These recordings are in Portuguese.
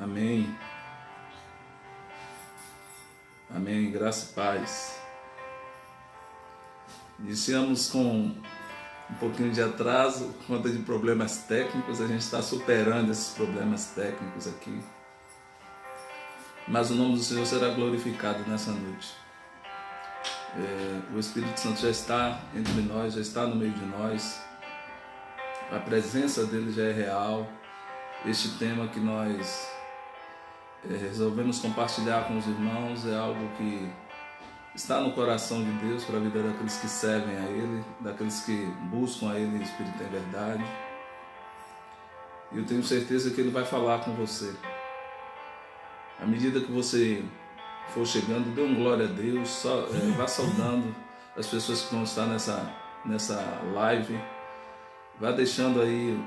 Amém. Amém. Graça e paz. Iniciamos com um pouquinho de atraso por conta de problemas técnicos. A gente está superando esses problemas técnicos aqui. Mas o nome do Senhor será glorificado nessa noite. O Espírito Santo já está entre nós, já está no meio de nós. A presença dele já é real. Este tema que nós resolvemos compartilhar com os irmãos é algo que está no coração de Deus para a vida daqueles que servem a Ele, daqueles que buscam a Ele em espírito e em verdade. E eu tenho certeza que Ele vai falar com você. À medida que você for chegando, dê um glória a Deus, vá saudando as pessoas que vão estar nessa live, vá deixando aí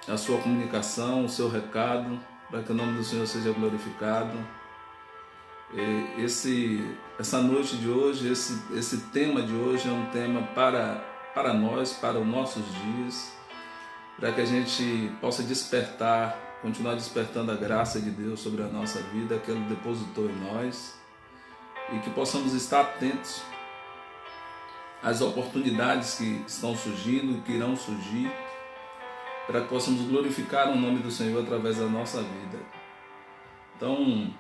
a sua comunicação, o seu recado, para que o nome do Senhor seja glorificado. Essa noite de hoje, esse tema de hoje é um tema para nós, para os nossos dias, para que a gente possa continuar despertando a graça de Deus sobre a nossa vida, que Ele depositou em nós, e que possamos estar atentos às oportunidades que estão surgindo e que irão surgir, para que possamos glorificar o nome do Senhor através da nossa vida. Então,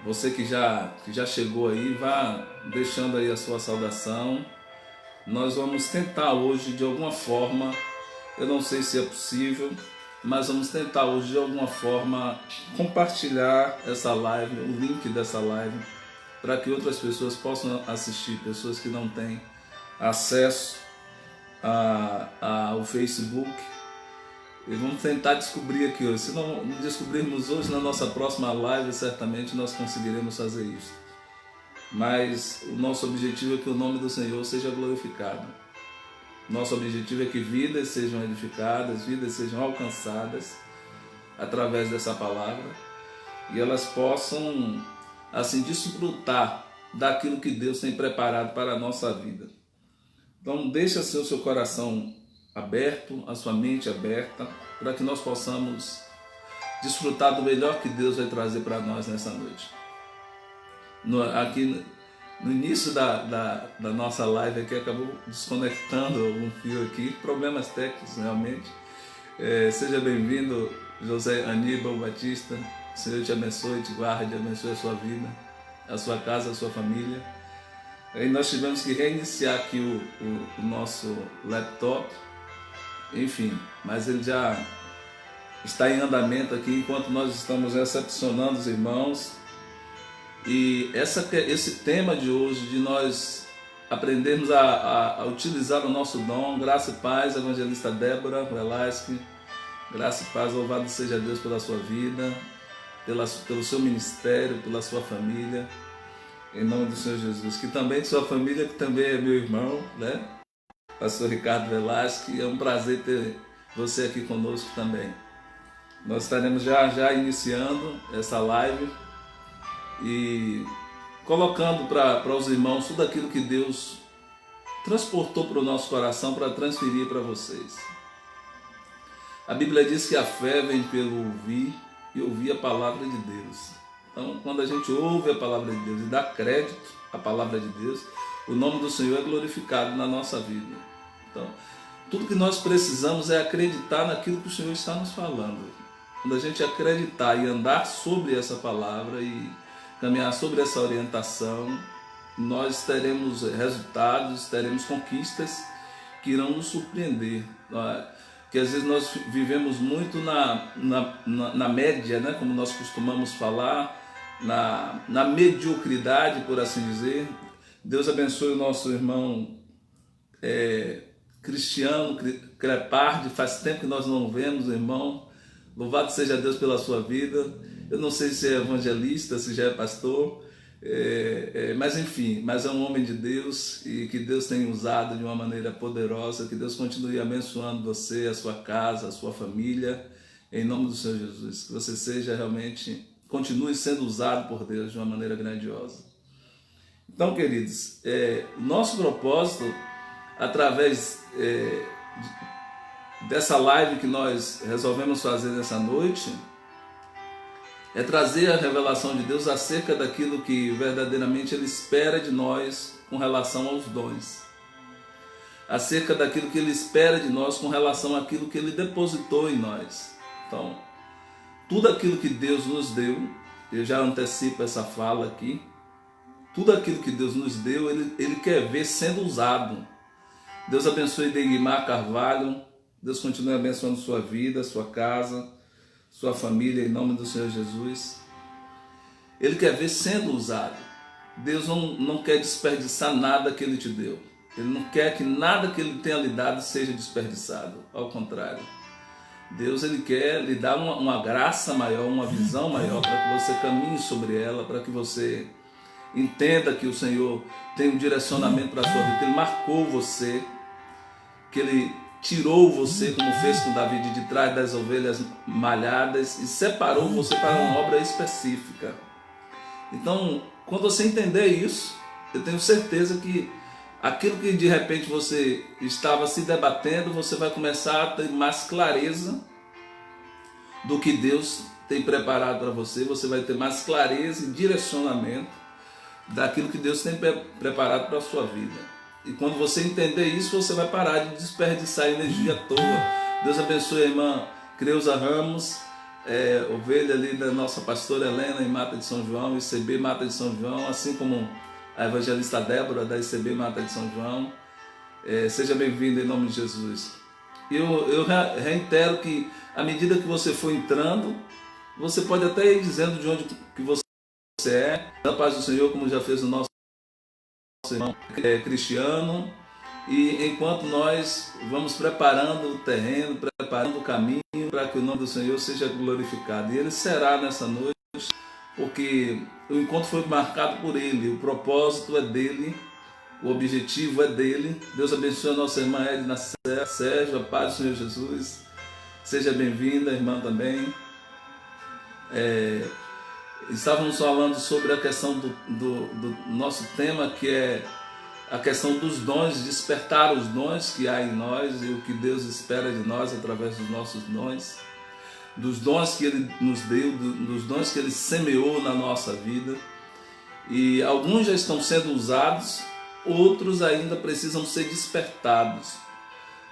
você que já chegou aí, vá deixando aí a sua saudação. Nós vamos tentar hoje de alguma forma, eu não sei se é possível, mas vamos tentar hoje de alguma forma compartilhar essa live, o link dessa live, para que outras pessoas possam assistir, pessoas que não têm acesso ao Facebook. E vamos tentar descobrir aqui hoje. Se não descobrirmos hoje, na nossa próxima live, certamente nós conseguiremos fazer isso. Mas o nosso objetivo é que o nome do Senhor seja glorificado. Nosso objetivo é que vidas sejam edificadas, vidas sejam alcançadas através dessa palavra, e elas possam, assim, desfrutar daquilo que Deus tem preparado para a nossa vida. Então, deixa o seu coração aberto, a sua mente aberta, para que nós possamos desfrutar do melhor que Deus vai trazer para nós nessa noite. Aqui no início da nossa live aqui, acabou desconectando algum fio aqui, problemas técnicos realmente. Seja bem-vindo, José Aníbal Batista. O Senhor te abençoe, te guarde, abençoe a sua vida, a sua casa, a sua família. Aí nós tivemos que reiniciar aqui o nosso laptop. Enfim, mas ele já está em andamento aqui enquanto nós estamos recepcionando os irmãos. E esse tema de hoje, de nós aprendermos a utilizar o nosso dom, graça e paz, evangelista Débora Velasque, graça e paz, louvado seja Deus pela sua vida, pelo seu ministério, pela sua família, em nome do Senhor Jesus, que também de sua família, que também é meu irmão, né? Pastor Ricardo Velasque, é um prazer ter você aqui conosco também. Nós estaremos já iniciando essa live e colocando para os irmãos tudo aquilo que Deus transportou para o nosso coração para transferir para vocês. A Bíblia diz que a fé vem pelo ouvir e ouvir a palavra de Deus. Então, quando a gente ouve a palavra de Deus e dá crédito à palavra de Deus, o nome do Senhor é glorificado na nossa vida. Então, tudo que nós precisamos é acreditar naquilo que o Senhor está nos falando. Quando a gente acreditar e andar sobre essa palavra e caminhar sobre essa orientação, nós teremos resultados, teremos conquistas que irão nos surpreender. Que às vezes nós vivemos muito na média, né? Como nós costumamos falar, na mediocridade, por assim dizer. Deus abençoe o nosso irmão Cristiano Crepardi, faz tempo que nós não vemos, irmão. Louvado seja Deus pela sua vida. Eu não sei se é evangelista, se já é pastor, mas enfim, mas é um homem de Deus e que Deus tem usado de uma maneira poderosa. Que Deus continue abençoando você, a sua casa, a sua família, em nome do Senhor Jesus. Que você seja realmente, continue sendo usado por Deus de uma maneira grandiosa. Então, queridos, nosso propósito, através dessa live que nós resolvemos fazer nessa noite, É trazer a revelação de Deus acerca daquilo que verdadeiramente Ele espera de nós com relação aos dons. Acerca daquilo que Ele espera de nós com relação àquilo que Ele depositou em nós. Então, tudo aquilo que Deus nos deu, eu já antecipo essa fala aqui, tudo aquilo que Deus nos deu, Ele quer ver sendo usado. Deus abençoe Deguimar Carvalho, Deus continue abençoando sua vida, sua casa, sua família, em nome do Senhor Jesus. Ele quer ver sendo usado. Deus não quer desperdiçar nada que Ele te deu. Ele não quer que nada que Ele tenha lhe dado seja desperdiçado. Ao contrário. Deus Ele quer lhe dar uma graça maior, uma visão maior, para que você caminhe sobre ela, para que você entenda que o Senhor tem um direcionamento para a sua vida, que Ele marcou você, que Ele tirou você, como fez com Davi, de trás das ovelhas malhadas e separou você para uma obra específica. Então, quando você entender isso, eu tenho certeza que aquilo que de repente você estava se debatendo, você vai começar a ter mais clareza do que Deus tem preparado para você, você vai ter mais clareza e direcionamento daquilo que Deus tem preparado para a sua vida. E quando você entender isso, você vai parar de desperdiçar energia à toa. Deus abençoe a irmã Creuza Ramos, ovelha ali da nossa pastora Helena em Mata de São João, ICB Mata de São João, assim como a evangelista Débora da ICB Mata de São João. Seja bem-vindo em nome de Jesus. Eu reitero que à medida que você for entrando, você pode até ir dizendo de onde que você é, da paz do Senhor, como já fez o nosso irmão Cristiano, e enquanto nós vamos preparando o terreno, preparando o caminho para que o nome do Senhor seja glorificado. E Ele será nessa noite, porque o encontro foi marcado por Ele, o propósito é dEle, o objetivo é dEle. Deus abençoe a nossa irmã Edna Sérgio, a paz do Senhor Jesus. Seja bem-vinda, irmã também. Estávamos falando sobre a questão do nosso tema, que é a questão dos dons, despertar os dons que há em nós e o que Deus espera de nós através dos nossos dons, dos dons que Ele nos deu, dos dons que Ele semeou na nossa vida. E alguns já estão sendo usados, outros ainda precisam ser despertados,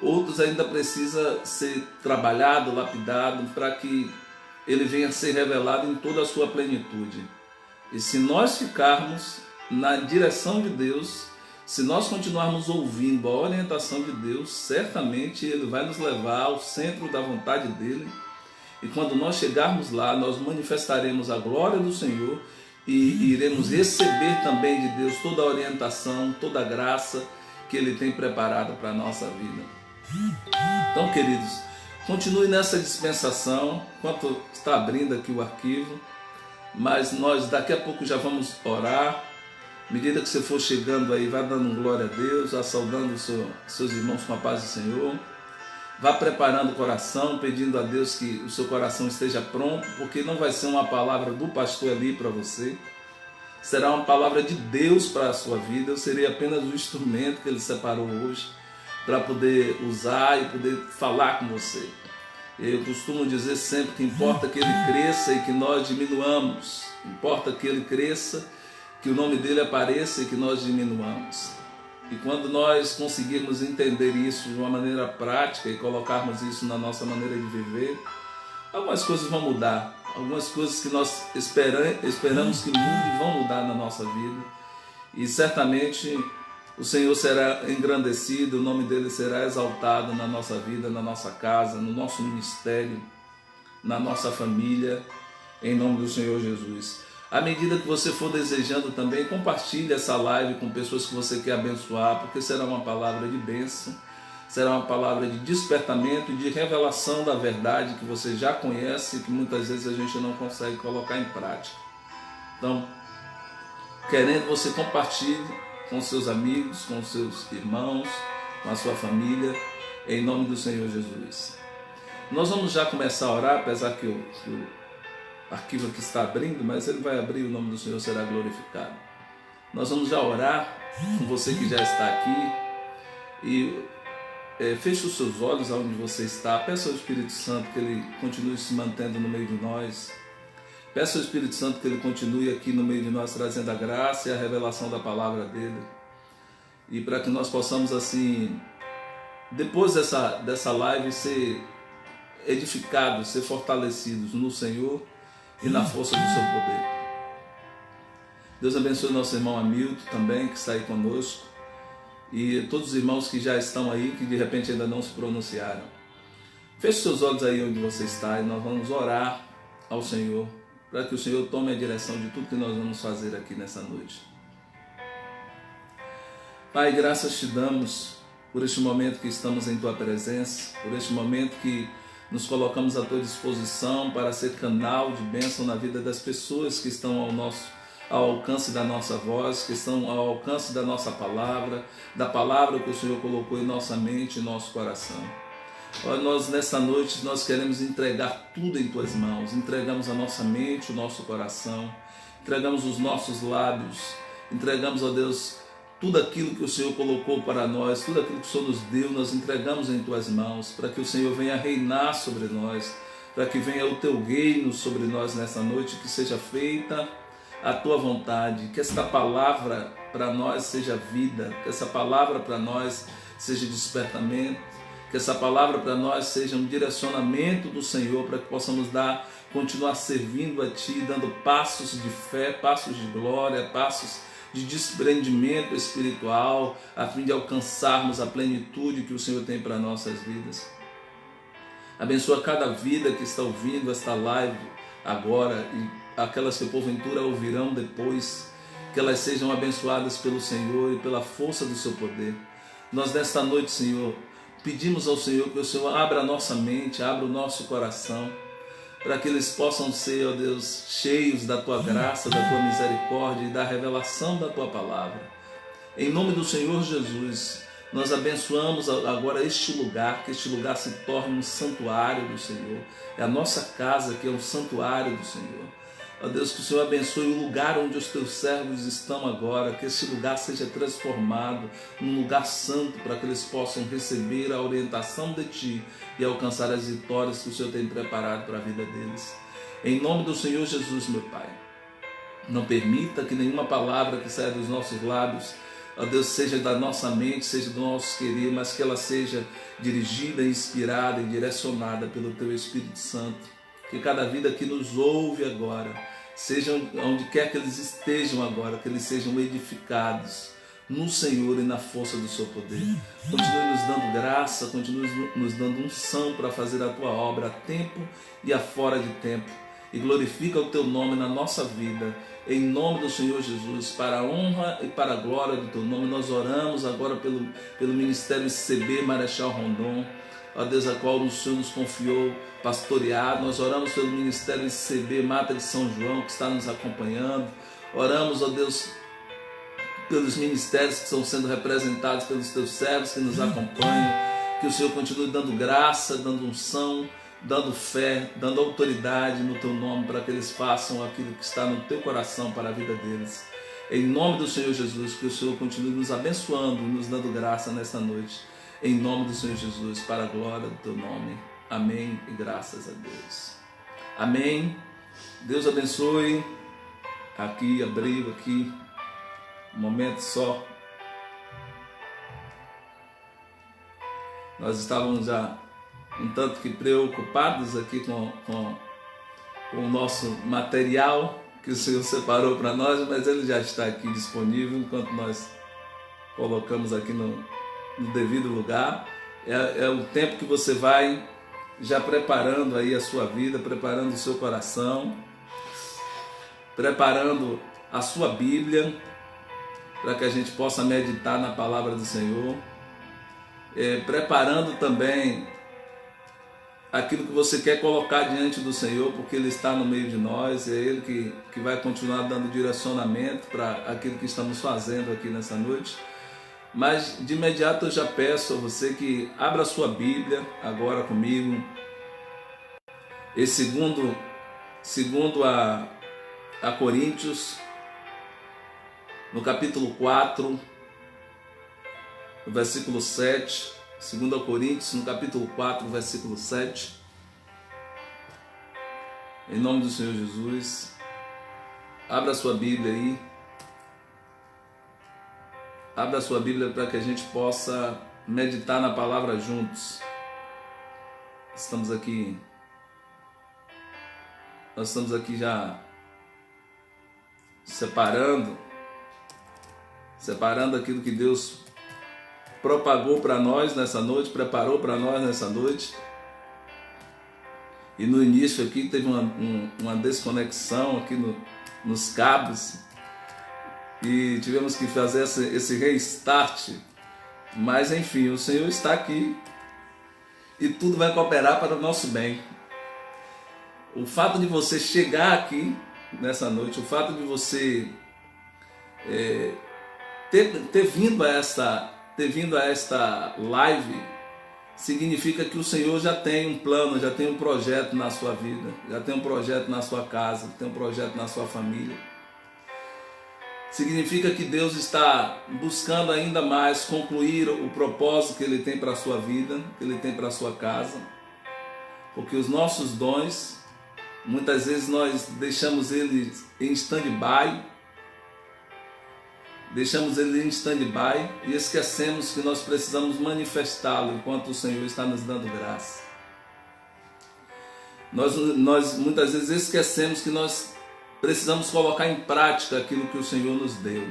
outros ainda precisam ser trabalhado, lapidado, para que Ele venha a ser revelado em toda a sua plenitude. E se nós ficarmos na direção de Deus, se nós continuarmos ouvindo a orientação de Deus, certamente Ele vai nos levar ao centro da vontade dEle. E quando nós chegarmos lá, nós manifestaremos a glória do Senhor e iremos receber também de Deus toda a orientação, toda a graça que Ele tem preparado para a nossa vida. Então, queridos, continue nessa dispensação, enquanto está abrindo aqui o arquivo, mas nós daqui a pouco já vamos orar. À medida que você for chegando aí, vá dando glória a Deus, vá saudando seus irmãos com a paz do Senhor, vá preparando o coração, pedindo a Deus que o seu coração esteja pronto, porque não vai ser uma palavra do pastor ali para você, será uma palavra de Deus para a sua vida. Eu serei apenas o instrumento que Ele separou hoje para poder usar e poder falar com você. Eu costumo dizer sempre que importa que Ele cresça e que nós diminuamos. Importa que Ele cresça, que o nome dEle apareça e que nós diminuamos. E quando nós conseguirmos entender isso de uma maneira prática e colocarmos isso na nossa maneira de viver, algumas coisas vão mudar. Algumas coisas que nós esperamos que mudem vão mudar na nossa vida. E certamente o Senhor será engrandecido, o nome dEle será exaltado na nossa vida, na nossa casa, no nosso ministério, na nossa família, em nome do Senhor Jesus. À medida que você for desejando também, compartilhe essa live com pessoas que você quer abençoar, porque será uma palavra de bênção, será uma palavra de despertamento e de revelação da verdade que você já conhece e que muitas vezes a gente não consegue colocar em prática. Então, querendo, você compartilhe com seus amigos, com seus irmãos, com a sua família, em nome do Senhor Jesus. Nós vamos já começar a orar, apesar que o arquivo aqui está abrindo, mas ele vai abrir, o nome do Senhor será glorificado. Nós vamos já orar com você que já está aqui e feche os seus olhos aonde você está, peça ao Espírito Santo que Ele continue se mantendo no meio de nós, Peço ao Espírito Santo que Ele continue aqui no meio de nós, trazendo a graça e a revelação da palavra dEle. E para que nós possamos, assim, depois dessa live, ser edificados, ser fortalecidos no Senhor e na força do seu poder. Deus abençoe nosso irmão Hamilton também, que está aí conosco, e todos os irmãos que já estão aí, que de repente ainda não se pronunciaram. Feche seus olhos aí onde você está e nós vamos orar ao Senhor, para que o Senhor tome a direção de tudo que nós vamos fazer aqui nessa noite. Pai, graças te damos por este momento que estamos em Tua presença, por este momento que nos colocamos à Tua disposição para ser canal de bênção na vida das pessoas que estão ao alcance da nossa voz, que estão ao alcance da nossa palavra, da palavra que o Senhor colocou em nossa mente e nosso coração. Nós nessa noite nós queremos entregar tudo em Tuas mãos, entregamos a nossa mente, o nosso coração, entregamos os nossos lábios, entregamos, ó Deus, tudo aquilo que o Senhor colocou para nós, tudo aquilo que o Senhor nos deu, nós entregamos em Tuas mãos, para que o Senhor venha reinar sobre nós, para que venha o Teu reino sobre nós nessa noite, que seja feita a Tua vontade, que esta palavra para nós seja vida, que essa palavra para nós seja despertamento, que essa palavra para nós seja um direcionamento do Senhor, para que possamos continuar servindo a Ti, dando passos de fé, passos de glória, passos de desprendimento espiritual, a fim de alcançarmos a plenitude que o Senhor tem para nossas vidas. Abençoa cada vida que está ouvindo esta live agora e aquelas que porventura ouvirão depois, que elas sejam abençoadas pelo Senhor e pela força do seu poder. Nós nesta noite, Senhor, pedimos ao Senhor que o Senhor abra a nossa mente, abra o nosso coração, para que eles possam ser, ó Deus, cheios da Tua graça, da Tua misericórdia e da revelação da Tua palavra. Em nome do Senhor Jesus, nós abençoamos agora este lugar, que este lugar se torne um santuário do Senhor. É a nossa casa que é um santuário do Senhor. Ó Deus, que o Senhor abençoe o lugar onde os Teus servos estão agora, que esse lugar seja transformado num lugar santo, para que eles possam receber a orientação de Ti e alcançar as vitórias que o Senhor tem preparado para a vida deles. Em nome do Senhor Jesus, meu Pai, não permita que nenhuma palavra que saia dos nossos lábios, ó Deus, seja da nossa mente, seja do nosso querer, mas que ela seja dirigida, inspirada e direcionada pelo Teu Espírito Santo. Que cada vida que nos ouve agora, seja onde quer que eles estejam agora, que eles sejam edificados no Senhor e na força do seu poder. Continue nos dando graça, continue nos dando unção para fazer a Tua obra a tempo e a fora de tempo. E glorifica o Teu nome na nossa vida, em nome do Senhor Jesus, para a honra e para a glória do Teu nome. Nós oramos agora pelo Ministério CB Marechal Rondon, ó Deus, a qual o Senhor nos confiou pastorear. Nós oramos pelo Ministério CB Mata de São João, que está nos acompanhando. Oramos, ó Deus, pelos ministérios que estão sendo representados pelos Teus servos que nos acompanham. Que o Senhor continue dando graça, dando unção, dando fé, dando autoridade no Teu nome, para que eles façam aquilo que está no Teu coração para a vida deles. Em nome do Senhor Jesus, que o Senhor continue nos abençoando, nos dando graça nesta noite. Em nome do Senhor Jesus, para a glória do Teu nome. Amém e graças a Deus. Amém. Deus abençoe. Aqui, abriu aqui. Um momento só. Nós estávamos já um tanto que preocupados aqui com o nosso material que o Senhor separou para nós, mas ele já está aqui disponível enquanto nós colocamos aqui no devido lugar. É o tempo que você vai já preparando aí a sua vida, preparando o seu coração, preparando a sua Bíblia, para que a gente possa meditar na palavra do Senhor, preparando também aquilo que você quer colocar diante do Senhor, porque Ele está no meio de nós, é Ele que vai continuar dando direcionamento para aquilo que estamos fazendo aqui nessa noite. Mas de imediato eu já peço a você que abra a sua Bíblia agora comigo, e segundo a Coríntios, no capítulo 4, no versículo 7, 2 Coríntios, no capítulo 4, versículo 7. Em nome do Senhor Jesus, abra a sua Bíblia aí. Abra a sua Bíblia para que a gente possa meditar na palavra juntos. Nós estamos aqui já separando aquilo que Deus propagou para nós nessa noite, preparou para nós nessa noite. E no início aqui teve uma desconexão aqui nos cabos e tivemos que fazer esse restart, mas enfim, o Senhor está aqui e tudo vai cooperar para o nosso bem. O fato de você chegar aqui nessa noite, o fato de você ter vindo a esta live, significa que o Senhor já tem um plano, já tem um projeto na sua vida, já tem um projeto na sua casa, tem um projeto na sua família. Significa que Deus está buscando ainda mais concluir o propósito que Ele tem para a sua vida, que Ele tem para a sua casa, porque os nossos dons, muitas vezes nós deixamos eles em stand-by, e esquecemos que nós precisamos manifestá-lo enquanto o Senhor está nos dando graça. Nós muitas vezes esquecemos que nós precisamos colocar em prática aquilo que o Senhor nos deu.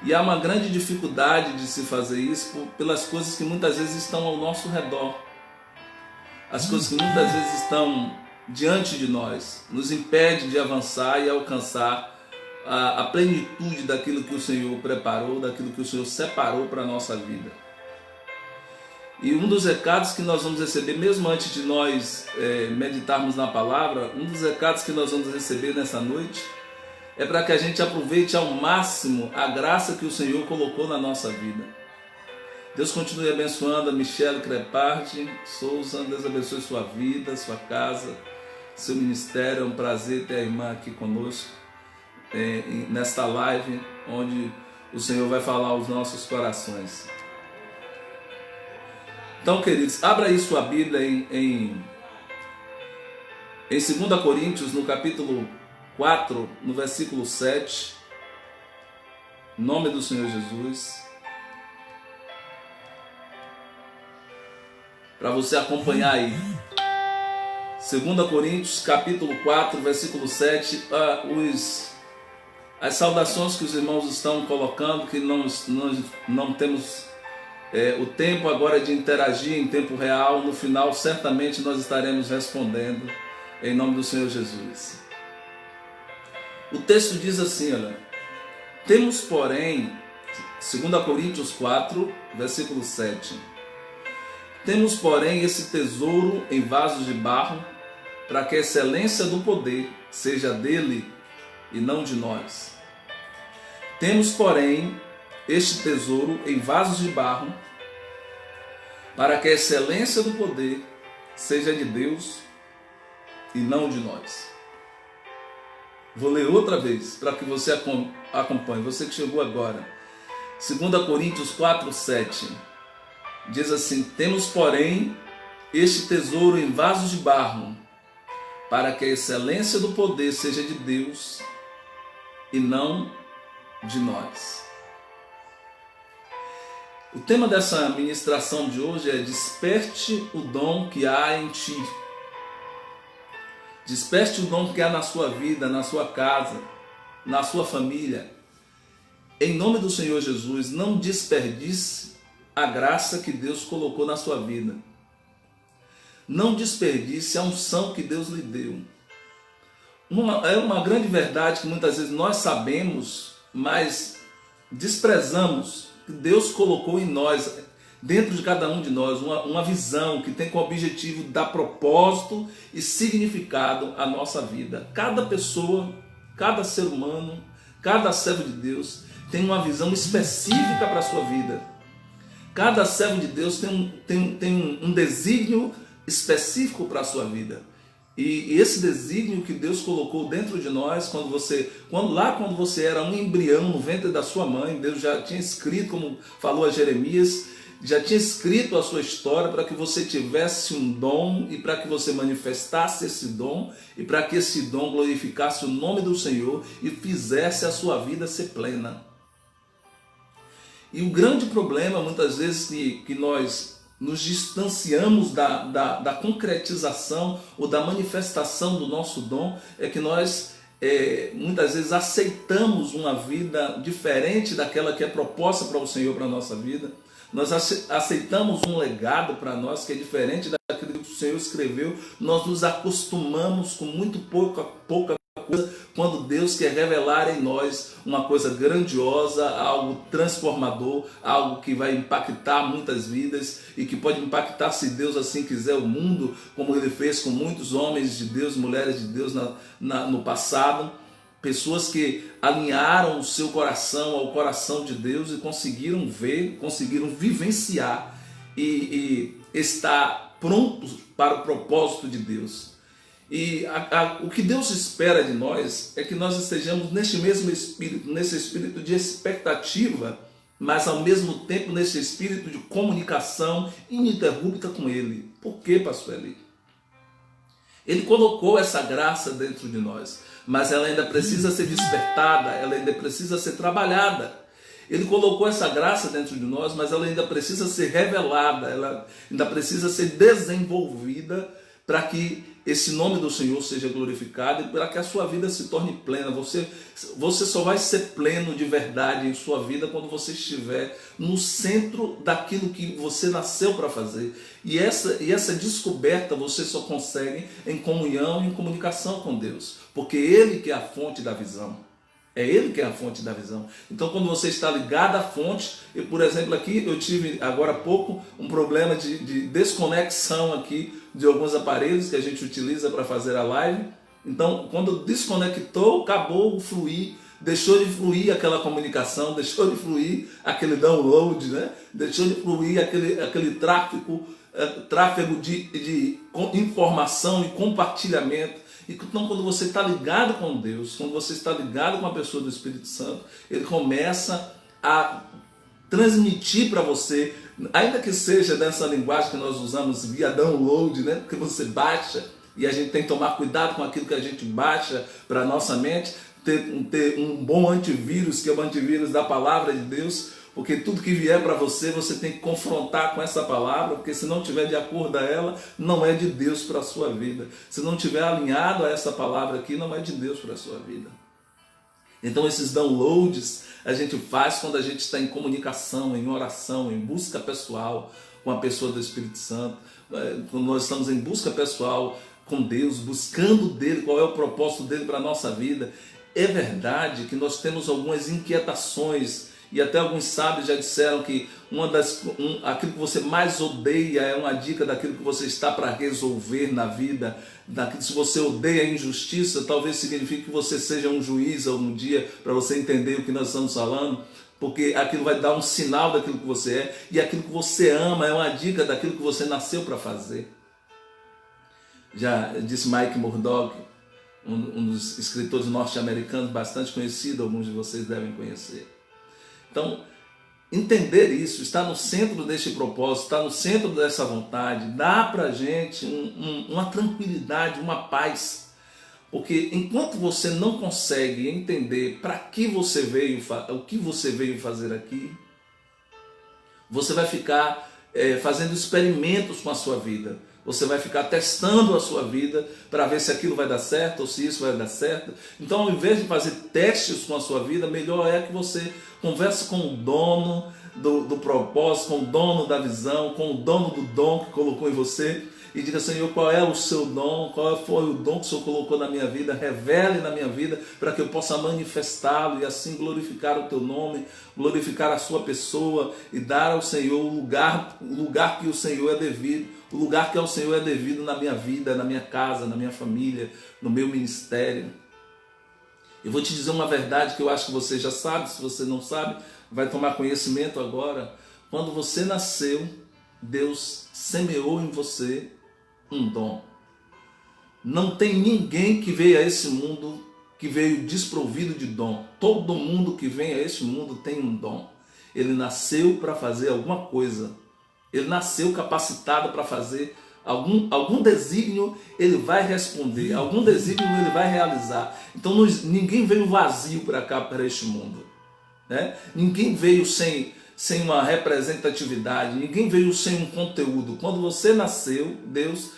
E há uma grande dificuldade de se fazer isso pelas coisas que muitas vezes estão ao nosso redor. As coisas que muitas vezes estão diante de nós, nos impede de avançar e alcançar a plenitude daquilo que o Senhor preparou, daquilo que o Senhor separou para a nossa vida. E um dos recados que nós vamos receber, mesmo antes de nós meditarmos na palavra, um dos recados que nós vamos receber nessa noite é para que a gente aproveite ao máximo a graça que o Senhor colocou na nossa vida. Deus continue abençoando a Michelle Creparte Souza, Deus abençoe sua vida, sua casa, seu ministério. É um prazer ter a irmã aqui conosco nesta live, onde o Senhor vai falar aos nossos corações. Então, queridos, abra aí sua Bíblia em 2 Coríntios, no capítulo 4, no versículo 7, em nome do Senhor Jesus, para você acompanhar aí. 2 Coríntios, capítulo 4, versículo 7, as saudações que os irmãos estão colocando, que nós não temos o tempo agora de interagir em tempo real. No final, certamente nós estaremos respondendo em nome do Senhor Jesus. O texto diz assim, olha: temos, porém, 2 Coríntios 4, versículo 7, temos, porém, esse tesouro em vasos de barro, para que a excelência do poder seja dele e não de nós. Temos, porém, este tesouro em vasos de barro, para que a excelência do poder seja de Deus e não de nós. Vou ler outra vez, para que você acompanhe, você que chegou agora. 2 Coríntios 4, 7, diz assim: temos, porém, este tesouro em vasos de barro, para que a excelência do poder seja de Deus e não de nós. O tema dessa ministração de hoje é: desperte o dom que há em ti. Desperte o dom que há na sua vida, na sua casa, na sua família. Em nome do Senhor Jesus, não desperdice a graça que Deus colocou na sua vida. Não desperdice a unção que Deus lhe deu. É uma grande verdade que muitas vezes nós sabemos, mas desprezamos. Que Deus colocou em nós, dentro de cada um de nós, uma visão que tem como objetivo dar propósito e significado à nossa vida. Cada pessoa, cada ser humano, cada servo de Deus tem uma visão específica para a sua vida. Cada servo de Deus tem um desígnio específico para a sua vida. E esse desígnio que Deus colocou dentro de nós, quando você era um embrião no ventre da sua mãe, Deus já tinha escrito, como falou a Jeremias, já tinha escrito a sua história para que você tivesse um dom e para que você manifestasse esse dom e para que esse dom glorificasse o nome do Senhor e fizesse a sua vida ser plena. E o grande problema, muitas vezes, que nós nos distanciamos da concretização ou da manifestação do nosso dom, é que nós muitas vezes aceitamos uma vida diferente daquela que é proposta para o Senhor, para a nossa vida. Nós aceitamos um legado para nós que é diferente daquilo que o Senhor escreveu. Nós nos acostumamos com muito pouca coisa, quando Deus quer revelar em nós uma coisa grandiosa, algo transformador, algo que vai impactar muitas vidas e que pode impactar, se Deus assim quiser, o mundo, como Ele fez com muitos homens de Deus, mulheres de Deus no passado. Pessoas que alinharam o seu coração ao coração de Deus e conseguiram ver, conseguiram vivenciar e estar prontos para o propósito de Deus. E o que Deus espera de nós é que nós estejamos neste mesmo espírito, nesse espírito de expectativa, mas ao mesmo tempo nesse espírito de comunicação ininterrupta com Ele. Por quê, pastor Eli? Ele colocou essa graça dentro de nós, mas ela ainda precisa ser despertada, ela ainda precisa ser trabalhada. Ele colocou essa graça dentro de nós, mas ela ainda precisa ser revelada, ela ainda precisa ser desenvolvida para que esse nome do Senhor seja glorificado e para que a sua vida se torne plena. Você só vai ser pleno de verdade em sua vida quando você estiver no centro daquilo que você nasceu para fazer. E essa descoberta você só consegue em comunhão e em comunicação com Deus, porque Ele que é a fonte da visão. É Ele que é a fonte da visão. Então, quando você está ligado à fonte, por exemplo, aqui eu tive agora há pouco um problema de desconexão aqui de alguns aparelhos que a gente utiliza para fazer a live. Então, quando desconectou, acabou o fluir, deixou de fluir aquela comunicação, deixou de fluir aquele download, né? Deixou de fluir aquele tráfego de informação e compartilhamento. Então, quando você está ligado com Deus, quando você está ligado com a pessoa do Espírito Santo, Ele começa a transmitir para você, ainda que seja nessa linguagem que nós usamos via download, né? Porque você baixa, e a gente tem que tomar cuidado com aquilo que a gente baixa para a nossa mente, ter um bom antivírus, que é o antivírus da palavra de Deus, porque tudo que vier para você, você tem que confrontar com essa palavra, porque se não estiver de acordo a ela, não é de Deus para a sua vida. Se não estiver alinhado a essa palavra aqui, não é de Deus para a sua vida. Então esses downloads a gente faz quando a gente está em comunicação, em oração, em busca pessoal com a pessoa do Espírito Santo. Quando nós estamos em busca pessoal com Deus, buscando dele, qual é o propósito dele para a nossa vida. É verdade que nós temos algumas inquietações, e até alguns sábios já disseram que aquilo que você mais odeia é uma dica daquilo que você está para resolver na vida. Se você odeia a injustiça, talvez signifique que você seja um juiz algum dia, para você entender o que nós estamos falando, porque aquilo vai dar um sinal daquilo que você é, e aquilo que você ama é uma dica daquilo que você nasceu para fazer. Já disse Mike Murdock, um dos escritores norte-americanos bastante conhecido, alguns de vocês devem conhecer. Então, entender isso, estar no centro deste propósito, estar no centro dessa vontade, dá para a gente uma tranquilidade, uma paz. Porque enquanto você não consegue entender para que você veio, o que você veio fazer aqui, você vai ficar fazendo experimentos com a sua vida. Você vai ficar testando a sua vida para ver se aquilo vai dar certo ou se isso vai dar certo. Então, ao invés de fazer testes com a sua vida, melhor é que você converse com o dono do propósito, com o dono da visão, com o dono do dom que colocou em você e diga: Senhor, qual é o seu dom, qual foi o dom que o Senhor colocou na minha vida, revele na minha vida para que eu possa manifestá-lo e assim glorificar o teu nome, glorificar a sua pessoa e dar ao Senhor o lugar que o Senhor é devido, o lugar que ao Senhor é devido na minha vida, na minha casa, na minha família, no meu ministério. Eu vou te dizer uma verdade que eu acho que você já sabe, se você não sabe, vai tomar conhecimento agora. Quando você nasceu, Deus semeou em você um dom. Não tem ninguém que veio a esse mundo que veio desprovido de dom. Todo mundo que vem a este mundo tem um dom. Ele nasceu para fazer alguma coisa. Ele nasceu capacitado para fazer algum desígnio, ele vai responder, algum desígnio ele vai realizar. Então ninguém veio vazio para cá, para este mundo, né? Ninguém veio sem uma representatividade, ninguém veio sem um conteúdo. Quando você nasceu, Deus,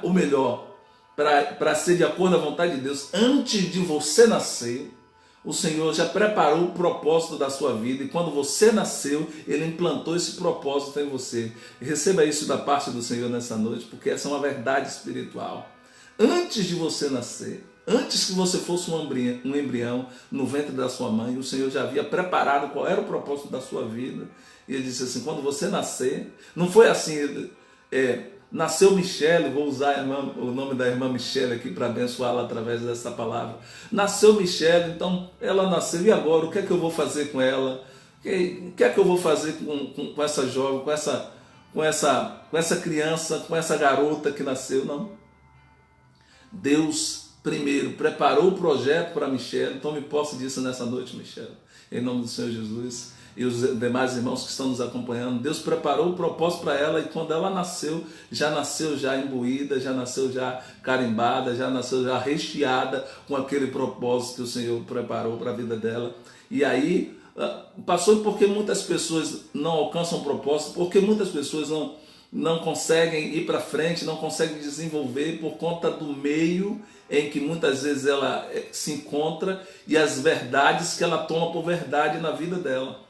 ou melhor, para ser de acordo à vontade de Deus, antes de você nascer, o Senhor já preparou o propósito da sua vida, e quando você nasceu, Ele implantou esse propósito em você. Receba isso da parte do Senhor nessa noite, porque essa é uma verdade espiritual. Antes de você nascer, antes que você fosse um embrião no ventre da sua mãe, o Senhor já havia preparado qual era o propósito da sua vida. E Ele disse assim, quando você nascer, não foi assim, nasceu Michele, vou usar o nome da irmã Michele aqui para abençoá-la através dessa palavra. Nasceu Michele, então ela nasceu, e agora o que é que eu vou fazer com ela? O que é que eu vou fazer com essa jovem, com essa criança, com essa garota que nasceu? Não. Deus primeiro preparou o projeto para Michele. Tome posse disso nessa noite, Michele, em nome do Senhor Jesus. E os demais irmãos que estão nos acompanhando, Deus preparou o propósito para ela, e quando ela nasceu já imbuída, já nasceu já carimbada, já nasceu já recheada com aquele propósito que o Senhor preparou para a vida dela. E aí passou porque muitas pessoas não alcançam o propósito, porque muitas pessoas não conseguem ir para frente, não conseguem desenvolver por conta do meio em que muitas vezes ela se encontra e as verdades que ela toma por verdade na vida dela.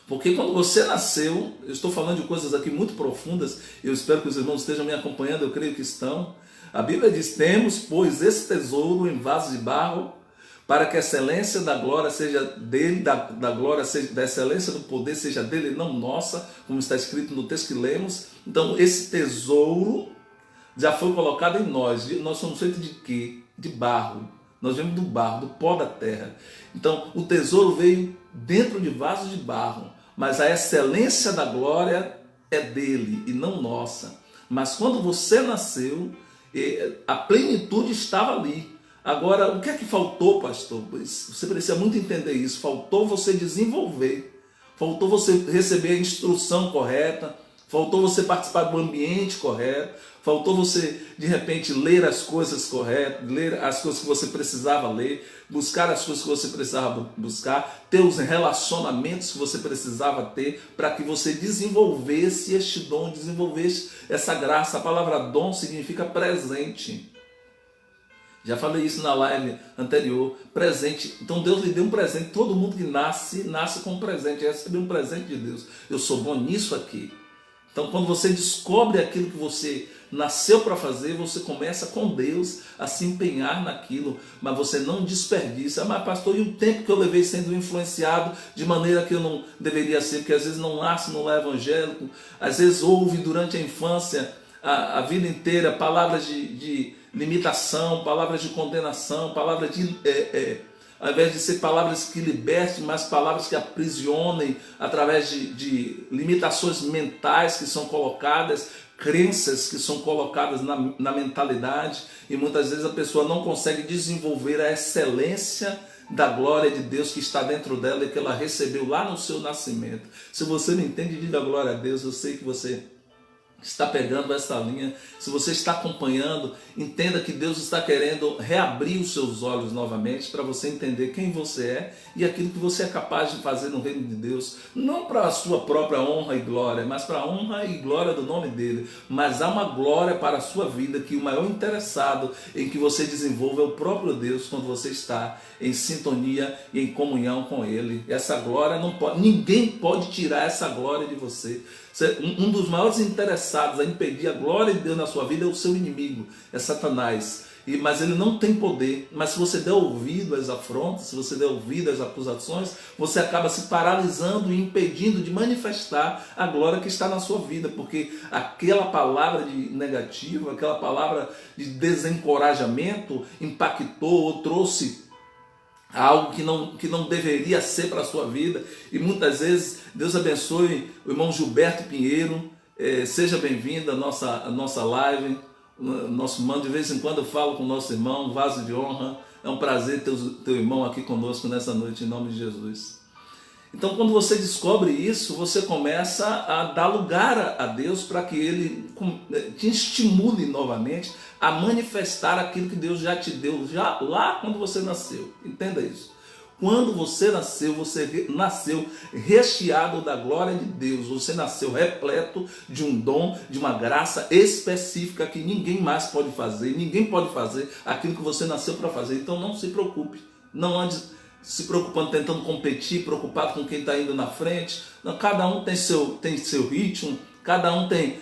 Porque quando você nasceu, eu estou falando de coisas aqui muito profundas, eu espero que os irmãos estejam me acompanhando, eu creio que estão. A Bíblia diz, temos, pois, esse tesouro em vasos de barro, para que a excelência da glória seja dele, da glória seja, da excelência do poder seja dele e não nossa, como está escrito no texto que lemos. Então esse tesouro já foi colocado em nós. Nós somos feitos de quê? De barro. Nós vemos do barro, do pó da terra. Então o tesouro veio dentro de vasos de barro, mas a excelência da glória é dele e não nossa. Mas quando você nasceu, a plenitude estava ali. Agora, o que é que faltou, pastor? Você precisa muito entender isso. Faltou você desenvolver, faltou você receber a instrução correta, faltou você participar do ambiente correto, faltou você, de repente, ler as coisas corretas, ler as coisas que você precisava ler, buscar as coisas que você precisava buscar, ter os relacionamentos que você precisava ter para que você desenvolvesse este dom, desenvolvesse essa graça. A palavra dom significa presente. Já falei isso na live anterior, presente. Então Deus lhe deu um presente. Todo mundo que nasce com um presente, recebe um presente de Deus. Eu sou bom nisso aqui. Então quando você descobre aquilo que você nasceu para fazer, você começa com Deus a se empenhar naquilo, mas você não desperdiça. Mas pastor, e o tempo que eu levei sendo influenciado de maneira que eu não deveria ser? Porque às vezes não nasce no lar evangélico, às vezes ouve durante a infância, a vida inteira, palavras de limitação, palavras de condenação, palavras ao invés de ser palavras que libertem, mas palavras que aprisionem através de limitações mentais que são colocadas, crenças que são colocadas na mentalidade, e muitas vezes a pessoa não consegue desenvolver a excelência da glória de Deus que está dentro dela e que ela recebeu lá no seu nascimento. Se você não entende, diga glória a Deus. Eu sei que você está pegando essa linha. Se você está acompanhando, entenda que Deus está querendo reabrir os seus olhos novamente para você entender quem você é e aquilo que você é capaz de fazer no reino de Deus, não para a sua própria honra e glória, mas para a honra e glória do nome dele. Mas há uma glória para a sua vida que o maior interessado em que você desenvolva é o próprio Deus, quando você está em sintonia e em comunhão com ele. Essa glória não pode, ninguém pode tirar essa glória de você. Um dos maiores interessados a impedir a glória de Deus na sua vida é o seu inimigo, é Satanás. Mas ele não tem poder. Mas se você der ouvido às afrontas, se você der ouvido às acusações, você acaba se paralisando e impedindo de manifestar a glória que está na sua vida, porque aquela palavra de negativa, aquela palavra de desencorajamento impactou ou trouxe algo que não deveria ser para a sua vida. E muitas vezes, Deus abençoe o irmão Gilberto Pinheiro, seja bem-vindo à nossa live, nosso irmão. De vez em quando eu falo com o nosso irmão, vaso de honra. É um prazer ter o teu irmão aqui conosco nessa noite, em nome de Jesus. Então, quando você descobre isso, você começa a dar lugar a Deus para que Ele te estimule novamente a manifestar aquilo que Deus já te deu, já lá quando você nasceu. Entenda isso. Quando você nasceu recheado da glória de Deus, você nasceu repleto de um dom, de uma graça específica que ninguém mais pode fazer, ninguém pode fazer aquilo que você nasceu para fazer. Então não se preocupe, não ande se preocupando, tentando competir, preocupado com quem está indo na frente. Não, cada um tem seu ritmo, cada um tem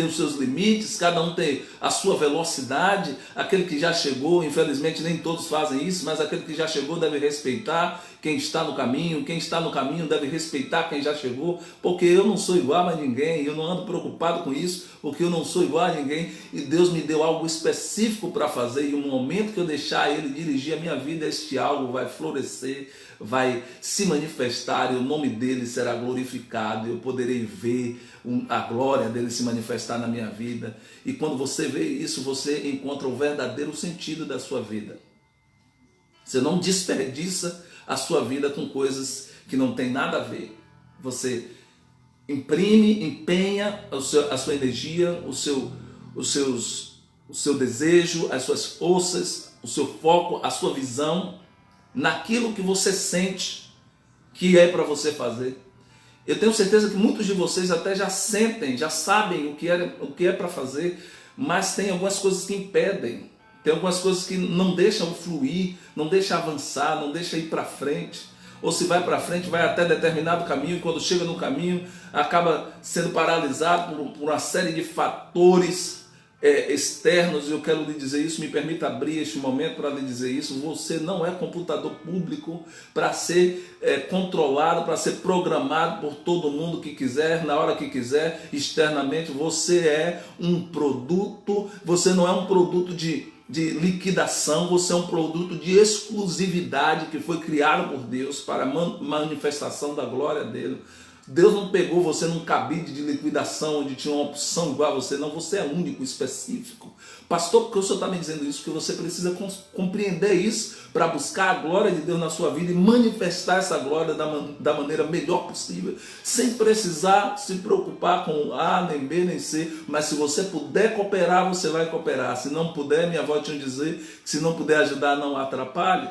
os seus limites, cada um tem a sua velocidade. Aquele que já chegou, infelizmente nem todos fazem isso, mas aquele que já chegou deve respeitar quem está no caminho, quem está no caminho deve respeitar quem já chegou, porque eu não sou igual a ninguém, eu não ando preocupado com isso, porque eu não sou igual a ninguém, e Deus me deu algo específico para fazer, e no momento que eu deixar Ele dirigir a minha vida, este algo vai florescer, vai se manifestar, e o nome dele será glorificado, eu poderei ver a glória dele se manifestar na minha vida. E quando você vê isso, você encontra o verdadeiro sentido da sua vida. Você não desperdiça a sua vida com coisas que não tem nada a ver. Você empenha a sua energia, o seu desejo, as suas forças, o seu foco, a sua visão naquilo que você sente que é para você fazer. Eu tenho certeza que muitos de vocês até já sentem, já sabem o que é para fazer, mas tem algumas coisas que impedem, tem algumas coisas que não deixam fluir, não deixam avançar, não deixam ir para frente. Ou se vai para frente, vai até determinado caminho, e quando chega no caminho, acaba sendo paralisado por uma série de fatores externos. E eu quero lhe dizer isso, me permita abrir este momento para lhe dizer isso. Você não é computador público para ser controlado, para ser programado por todo mundo que quiser, na hora que quiser, externamente. Você é um produto, você não é um produto de liquidação, você é um produto de exclusividade que foi criado por Deus para a manifestação da glória dele. Deus não pegou você num cabide de liquidação onde tinha uma opção igual a você, não, você é único, específico. Pastor, porque o senhor está me dizendo isso? Porque você precisa compreender isso para buscar a glória de Deus na sua vida e manifestar essa glória da maneira melhor possível, sem precisar se preocupar com A, nem B, nem C, mas se você puder cooperar, você vai cooperar. Se não puder, minha avó tinha dizer que se não puder ajudar, não atrapalhe.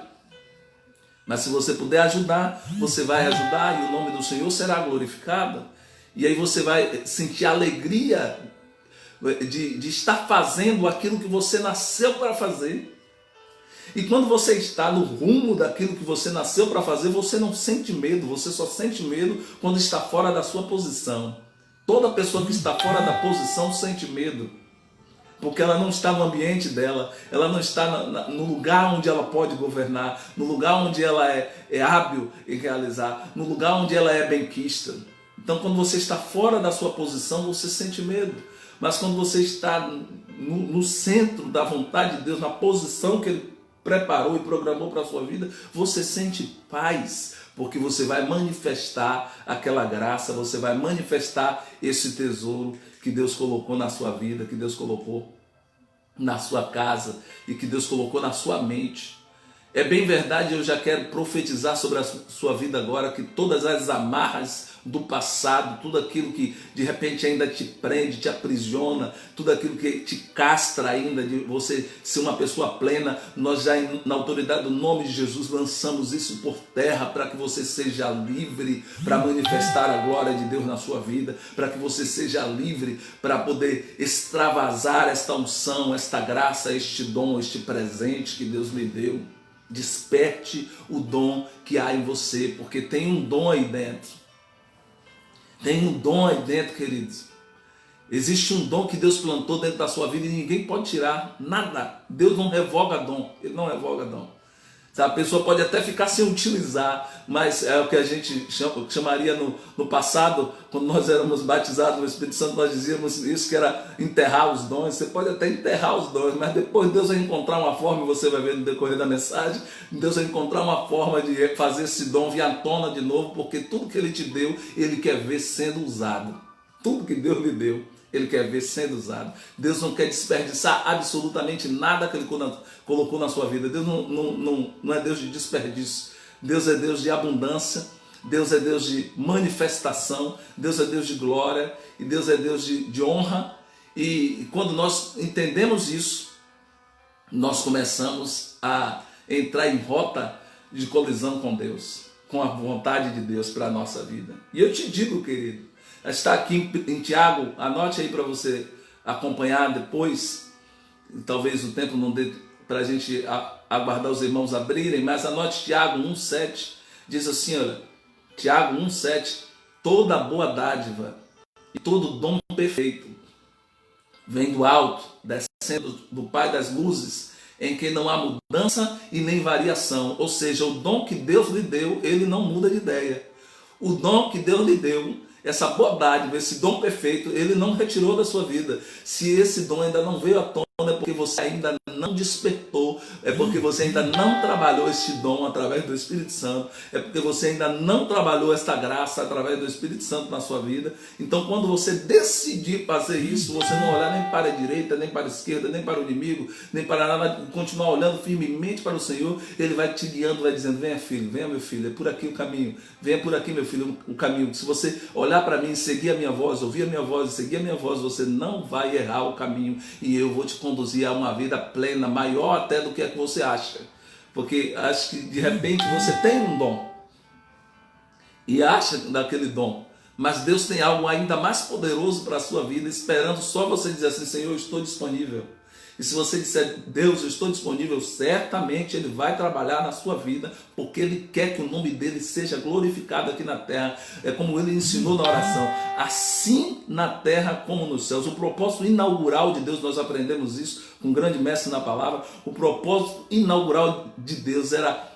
Mas se você puder ajudar, você vai ajudar e o nome do Senhor será glorificado. E aí você vai sentir a alegria de estar fazendo aquilo que você nasceu para fazer. E quando você está no rumo daquilo que você nasceu para fazer, você não sente medo, você só sente medo quando está fora da sua posição. Toda pessoa que está fora da posição sente medo. Porque ela não está no ambiente dela, ela não está no lugar onde ela pode governar, no lugar onde ela é hábil em realizar, no lugar onde ela é benquista. Então, quando você está fora da sua posição, você sente medo. Mas quando você está no centro da vontade de Deus, na posição que Ele preparou e programou para a sua vida, você sente paz, porque você vai manifestar aquela graça, você vai manifestar esse tesouro que Deus colocou na sua vida, que Deus colocou na sua casa e que Deus colocou na sua mente. É bem verdade, eu já quero profetizar sobre a sua vida agora, que todas as amarras do passado, tudo aquilo que de repente ainda te prende, te aprisiona, tudo aquilo que te castra ainda de você ser uma pessoa plena, nós já na autoridade do nome de Jesus lançamos isso por terra para que você seja livre para manifestar a glória de Deus na sua vida, para que você seja livre para poder extravasar esta unção, esta graça, este dom, este presente que Deus lhe deu. Desperte o dom que há em você, porque tem um dom aí dentro. Tem um dom aí dentro, queridos. Existe um dom que Deus plantou dentro da sua vida e ninguém pode tirar nada. Deus não revoga dom, Ele não revoga dom. A pessoa pode até ficar sem utilizar, mas é o que a gente chamaria no passado, quando nós éramos batizados no Espírito Santo, nós dizíamos isso, que era enterrar os dons. Você pode até enterrar os dons, mas depois Deus vai encontrar uma forma, e você vai ver no decorrer da mensagem, Deus vai encontrar uma forma de fazer esse dom vir à tona de novo, porque tudo que Ele te deu, Ele quer ver sendo usado. Tudo que Deus lhe deu, Ele quer ver sendo usado. Deus não quer desperdiçar absolutamente nada que Ele colocou na sua vida. Deus não é Deus de desperdício. Deus é Deus de abundância, Deus é Deus de manifestação, Deus é Deus de glória e Deus é Deus de honra. E quando nós entendemos isso, nós começamos a entrar em rota de colisão com Deus, com a vontade de Deus para a nossa vida. E eu te digo, querido, está aqui em Tiago, anote aí para você acompanhar depois, talvez o tempo não dê para a gente aguardar os irmãos abrirem, mas anote Tiago 1,7, diz assim, olha, Tiago 1,7, toda boa dádiva e todo dom perfeito vem do alto, descendo do Pai das luzes, em que não há mudança e nem variação. Ou seja, o dom que Deus lhe deu, ele não muda de ideia. O dom que Deus lhe deu, essa boa dádiva, esse dom perfeito, ele não retirou da sua vida. Se esse dom ainda não veio à tona, é porque você ainda não despertou, é porque você ainda não trabalhou este dom através do Espírito Santo, é porque você ainda não trabalhou esta graça através do Espírito Santo na sua vida. Então, quando você decidir fazer isso, você não olhar nem para a direita, nem para a esquerda, nem para o inimigo, nem para nada, continuar olhando firmemente para o Senhor, Ele vai te guiando, vai dizendo, venha filho, venha meu filho, é por aqui o caminho, venha por aqui meu filho, o caminho. Se você olhar para mim, seguir a minha voz, ouvir a minha voz, seguir a minha voz, você não vai errar o caminho e eu vou te conduzir a uma vida plena, maior até do que a que você acha. Porque acho que de repente você tem um dom e acha daquele dom, mas Deus tem algo ainda mais poderoso para a sua vida, esperando só você dizer assim, Senhor, eu estou disponível. E se você disser, Deus, eu estou disponível, certamente Ele vai trabalhar na sua vida, porque Ele quer que o nome dEle seja glorificado aqui na terra. É como Ele ensinou na oração, assim na terra como nos céus. O propósito inaugural de Deus, nós aprendemos isso com um grande mestre na palavra, o propósito inaugural de Deus era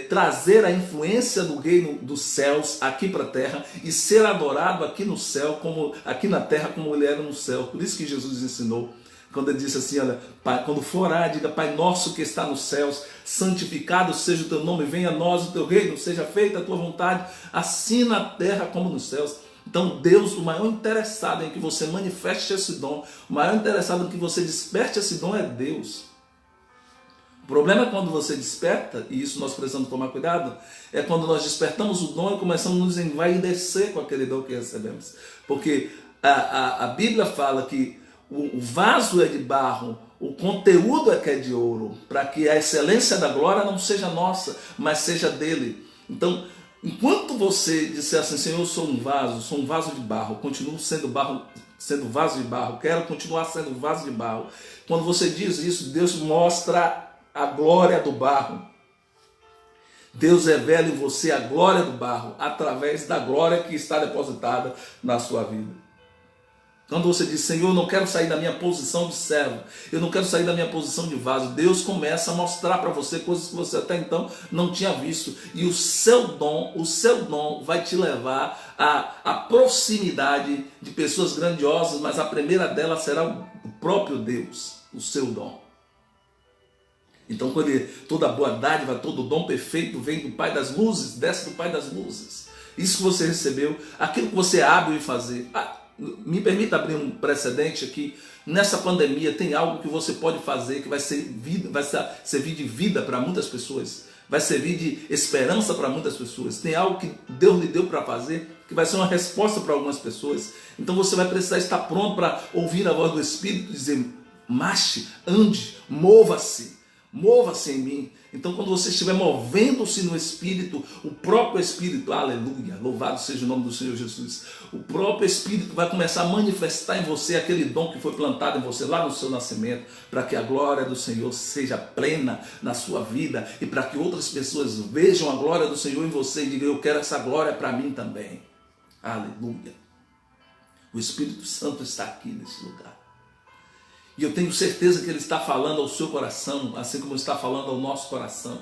trazer a influência do reino dos céus aqui para a terra e ser adorado aqui no céu, como aqui na terra, como Ele era no céu. Por isso que Jesus ensinou. Quando ele disse assim, olha, pai, quando for orar, diga, Pai nosso que está nos céus, santificado seja o teu nome, venha a nós o teu reino, seja feita a tua vontade, assim na terra como nos céus. Então Deus, o maior interessado em que você manifeste esse dom, o maior interessado em que você desperte esse dom é Deus. O problema é quando você desperta, e isso nós precisamos tomar cuidado, é quando nós despertamos o dom e começamos a nos envaidecer com aquele dom que recebemos. Porque a Bíblia fala que o vaso é de barro, o conteúdo é que é de ouro, para que a excelência da glória não seja nossa, mas seja dele. Então, enquanto você disser assim, Senhor, eu sou um vaso de barro, continuo sendo vaso de barro, quero continuar sendo vaso de barro. Quando você diz isso, Deus mostra a glória do barro. Deus revela em você a glória do barro, através da glória que está depositada na sua vida. Quando você diz, Senhor, eu não quero sair da minha posição de servo, eu não quero sair da minha posição de vaso, Deus começa a mostrar para você coisas que você até então não tinha visto. E o seu dom vai te levar à proximidade de pessoas grandiosas, mas a primeira delas será o próprio Deus, o seu dom. Então, quando toda boa dádiva, todo dom perfeito vem do Pai das luzes, desce do Pai das luzes. Isso que você recebeu, aquilo que você é hábil em fazer. Me permita abrir um precedente aqui. Nessa pandemia tem algo que você pode fazer que vai servir de vida para muitas pessoas, vai servir de esperança para muitas pessoas. Tem algo que Deus lhe deu para fazer que vai ser uma resposta para algumas pessoas. Então você vai precisar estar pronto para ouvir a voz do Espírito e dizer, marche, ande, mova-se em mim. Então quando você estiver movendo-se no Espírito, o próprio Espírito, aleluia, louvado seja o nome do Senhor Jesus, o próprio Espírito vai começar a manifestar em você aquele dom que foi plantado em você lá no seu nascimento, para que a glória do Senhor seja plena na sua vida e para que outras pessoas vejam a glória do Senhor em você e digam, eu quero essa glória para mim também. Aleluia. O Espírito Santo está aqui nesse lugar. E eu tenho certeza que Ele está falando ao seu coração, assim como está falando ao nosso coração.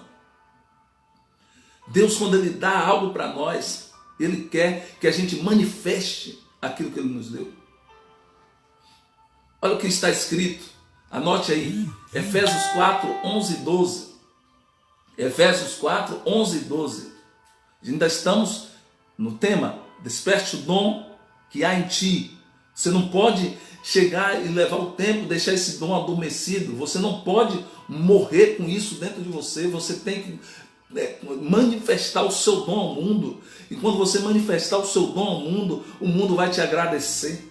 Deus, quando Ele dá algo para nós, Ele quer que a gente manifeste aquilo que Ele nos deu. Olha o que está escrito, anote aí, Efésios 4, 11 e 12. Efésios 4, 11 e 12. Ainda estamos no tema, desperte o dom que há em ti. Você não pode chegar e levar o tempo, deixar esse dom adormecido. Você não pode morrer com isso dentro de você. Você tem que manifestar o seu dom ao mundo. E quando você manifestar o seu dom ao mundo, o mundo vai te agradecer.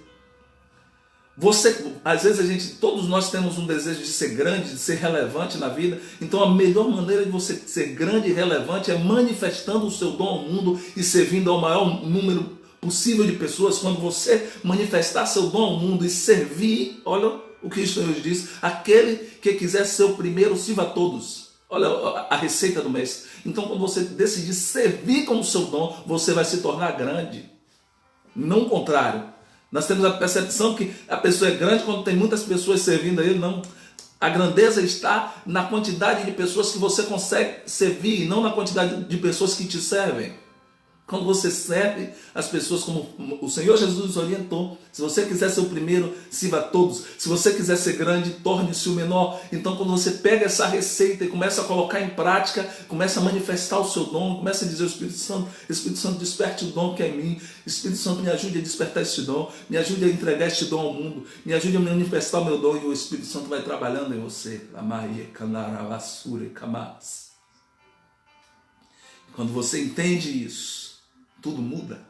Às vezes todos nós temos um desejo de ser grande, de ser relevante na vida. Então a melhor maneira de você ser grande e relevante é manifestando o seu dom ao mundo e servindo ao maior número possível de pessoas. Quando você manifestar seu dom ao mundo e servir, olha o que o Senhor diz: aquele que quiser ser o primeiro, sirva a todos. Olha a receita do mês. Então quando você decidir servir com o seu dom, você vai se tornar grande. Não o contrário. Nós temos a percepção que a pessoa é grande quando tem muitas pessoas servindo a ele. Não. A grandeza está na quantidade de pessoas que você consegue servir e não na quantidade de pessoas que te servem. Quando você serve as pessoas como o Senhor Jesus nos orientou, se você quiser ser o primeiro, sirva a todos. Se você quiser ser grande, torne-se o menor. Então quando você pega essa receita e começa a colocar em prática, começa a manifestar o seu dom, começa a dizer ao Espírito Santo, desperte o dom que é em mim. Espírito Santo, me ajude a despertar este dom, me ajude a entregar este dom ao mundo, me ajude a manifestar o meu dom, e o Espírito Santo vai trabalhando em você. Quando você entende isso, tudo muda,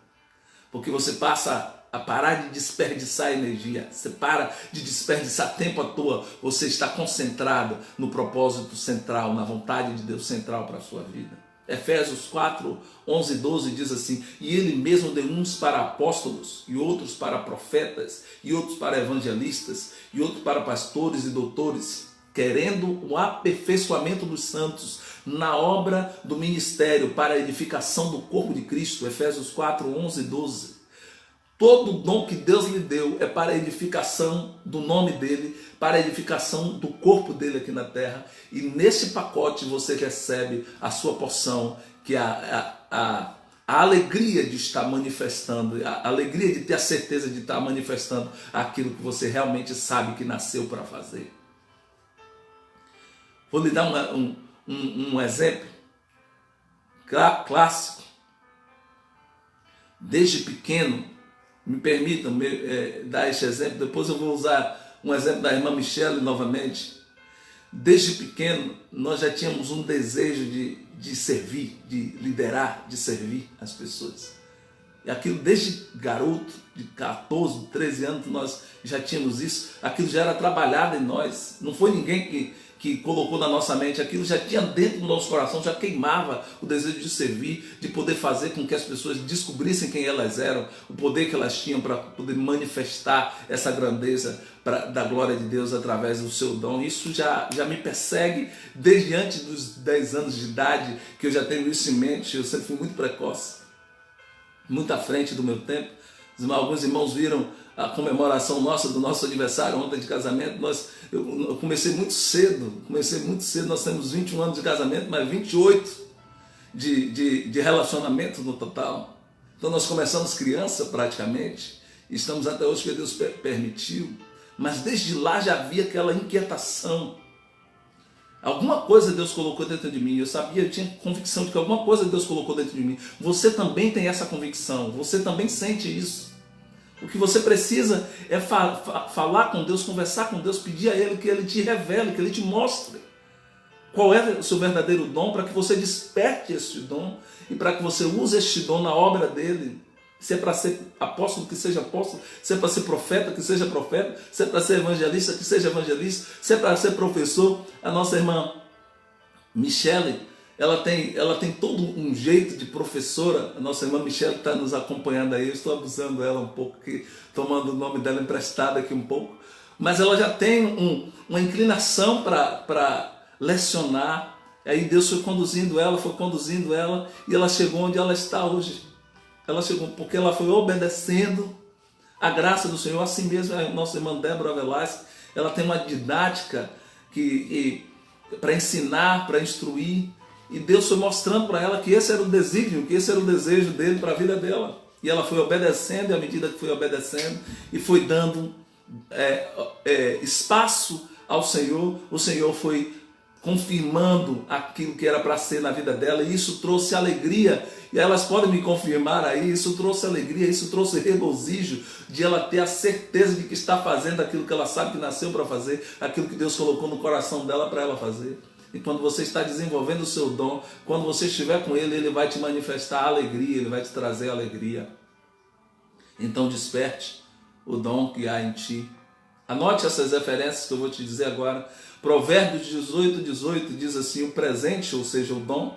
porque você passa a parar de desperdiçar energia, você para de desperdiçar tempo à toa, você está concentrado no propósito central, na vontade de Deus central para a sua vida. Efésios 4, 11 e 12 diz assim: e ele mesmo deu uns para apóstolos, e outros para profetas, e outros para evangelistas, e outros para pastores e doutores, querendo o aperfeiçoamento dos santos na obra do ministério, para a edificação do corpo de Cristo. Efésios 4, 11 e 12. Todo o dom que Deus lhe deu é para a edificação do nome dele, para a edificação do corpo dele aqui na terra. E nesse pacote você recebe a sua porção, que é a alegria de estar manifestando, a alegria de ter a certeza de estar manifestando aquilo que você realmente sabe que nasceu para fazer. Vou lhe dar um exemplo clássico. Desde pequeno, me permitam dar este exemplo, depois eu vou usar um exemplo da irmã Michele novamente. Desde pequeno, nós já tínhamos um desejo de servir, de liderar, de servir as pessoas. E aquilo desde garoto, de 14, 13 anos, nós já tínhamos isso. Aquilo já era trabalhado em nós. Não foi ninguém que colocou na nossa mente, aquilo já tinha dentro do nosso coração, já queimava o desejo de servir, de poder fazer com que as pessoas descobrissem quem elas eram, o poder que elas tinham para poder manifestar essa grandeza da glória de Deus através do seu dom. Isso já me persegue desde antes dos 10 anos de idade, que eu já tenho isso em mente. Eu sempre fui muito precoce, muito à frente do meu tempo. Alguns irmãos viram a comemoração do nosso aniversário ontem de casamento. Eu comecei muito cedo, nós temos 21 anos de casamento, mas 28 de relacionamento no total. Então nós começamos criança praticamente, e estamos até hoje que Deus permitiu, mas desde lá já havia aquela inquietação. Alguma coisa Deus colocou dentro de mim, eu tinha convicção de que alguma coisa Deus colocou dentro de mim. Você também tem essa convicção, você também sente isso. O que você precisa é falar com Deus, conversar com Deus, pedir a Ele que Ele te revele, que Ele te mostre qual é o seu verdadeiro dom, para que você desperte este dom e para que você use este dom na obra dEle. Se é para ser apóstolo, que seja apóstolo. Se é para ser profeta, que seja profeta. Se é para ser evangelista, que seja evangelista. Se é para ser professor, a nossa irmã Michele, ela tem todo um jeito de professora. A nossa irmã Michele está nos acompanhando aí. Eu estou abusando dela um pouco, tomando o nome dela emprestado aqui um pouco. Mas ela já tem uma inclinação para lecionar. Aí Deus foi conduzindo ela, e ela chegou onde ela está hoje. Ela chegou porque ela foi obedecendo a graça do Senhor. Assim mesmo, a nossa irmã Débora Velasquez, ela tem uma didática para ensinar, para instruir. E Deus foi mostrando para ela que esse era o desígnio, que esse era o desejo dele para a vida dela. E ela foi obedecendo, e à medida que foi obedecendo e foi dando espaço ao Senhor, o Senhor foi confirmando aquilo que era para ser na vida dela, e isso trouxe alegria, e elas podem me confirmar aí, isso trouxe alegria, isso trouxe regozijo de ela ter a certeza de que está fazendo aquilo que ela sabe que nasceu para fazer, aquilo que Deus colocou no coração dela para ela fazer. E quando você está desenvolvendo o seu dom, quando você estiver com ele, ele vai te manifestar alegria, ele vai te trazer alegria. Então desperte o dom que há em ti. Anote essas referências que eu vou te dizer agora. Provérbios 18:18 diz assim: o presente, ou seja, o dom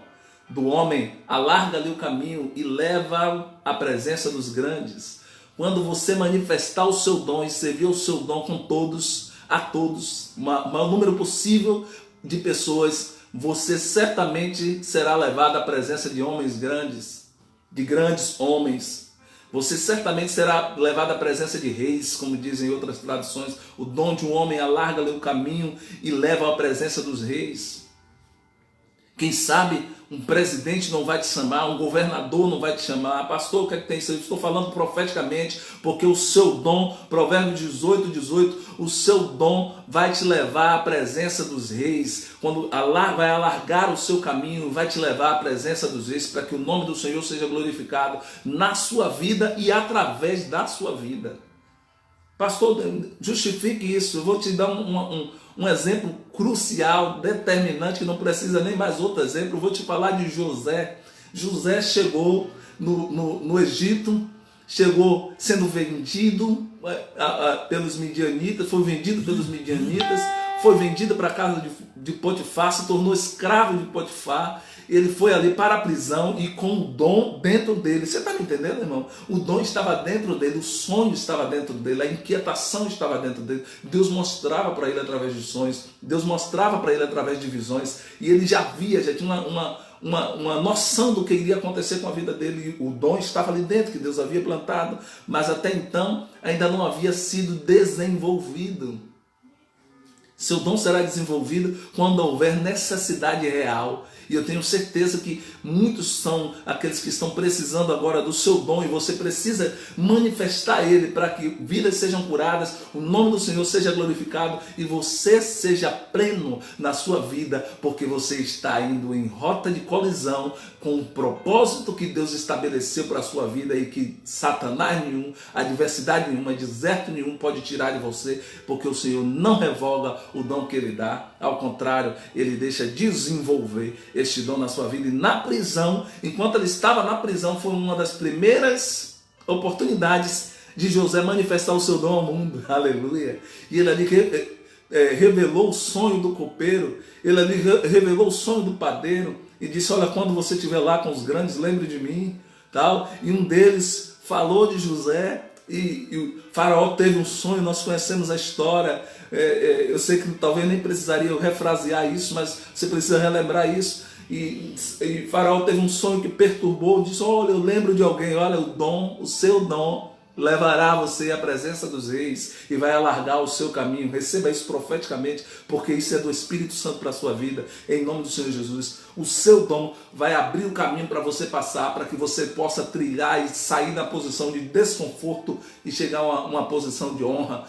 do homem, alarga-lhe o caminho e leva-o à presença dos grandes. Quando você manifestar o seu dom e servir o seu dom com todos, a todos, o maior número possível de pessoas, você certamente será levado à presença de homens grandes, de grandes homens. Você certamente será levado à presença de reis, como dizem outras traduções. O dom de um homem alarga-lhe o caminho e leva à presença dos reis. Quem sabe um presidente não vai te chamar, um governador não vai te chamar. Pastor, o que é que tem isso? Eu estou falando profeticamente, porque o seu dom, Provérbios 18:18, o seu dom vai te levar à presença dos reis. Quando vai alargar o seu caminho, vai te levar à presença dos reis, para que o nome do Senhor seja glorificado na sua vida e através da sua vida. Pastor, justifique isso. Eu vou te dar um exemplo crucial, determinante, que não precisa nem mais outro exemplo. Eu vou te falar de José. José chegou no Egito, chegou sendo vendido pelos midianitas, foi vendido pelos midianitas, foi vendido para a casa de Potifar, se tornou escravo de Potifar. Ele foi ali para a prisão e com o dom dentro dele. Você está me entendendo, irmão? O dom estava dentro dele, o sonho estava dentro dele, a inquietação estava dentro dele. Deus mostrava para ele através de sonhos, Deus mostrava para ele através de visões, e ele já tinha uma noção do que iria acontecer com a vida dele. O dom estava ali dentro, que Deus havia plantado, mas até então ainda não havia sido desenvolvido. Seu dom será desenvolvido quando houver necessidade real. E eu tenho certeza que muitos são aqueles que estão precisando agora do seu dom, e você precisa manifestar ele para que vidas sejam curadas, o nome do Senhor seja glorificado e você seja pleno na sua vida, porque você está indo em rota de colisão com o propósito que Deus estabeleceu para a sua vida e que Satanás nenhum, adversidade nenhuma, deserto nenhum pode tirar de você, porque o Senhor não revoga o dom que ele dá, ao contrário, ele deixa desenvolver este dom na sua vida. E na prisão, enquanto ele estava na prisão, foi uma das primeiras oportunidades de José manifestar o seu dom ao mundo, aleluia. E ele ali revelou o sonho do copeiro, ele ali revelou o sonho do padeiro e disse: olha, quando você estiver lá com os grandes, lembre de mim, tal. E um deles falou de José, e o faraó teve um sonho, nós conhecemos a história. Eu sei que talvez nem precisaria eu refrasear isso, mas você precisa relembrar isso. E faraó teve um sonho que perturbou, disse: olha, eu lembro de alguém, olha, o seu dom levará você à presença dos reis e vai alargar o seu caminho. Receba isso profeticamente, porque isso é do Espírito Santo para a sua vida, em nome do Senhor Jesus. O seu dom vai abrir o caminho para você passar, para que você possa trilhar e sair da posição de desconforto e chegar a uma posição de honra,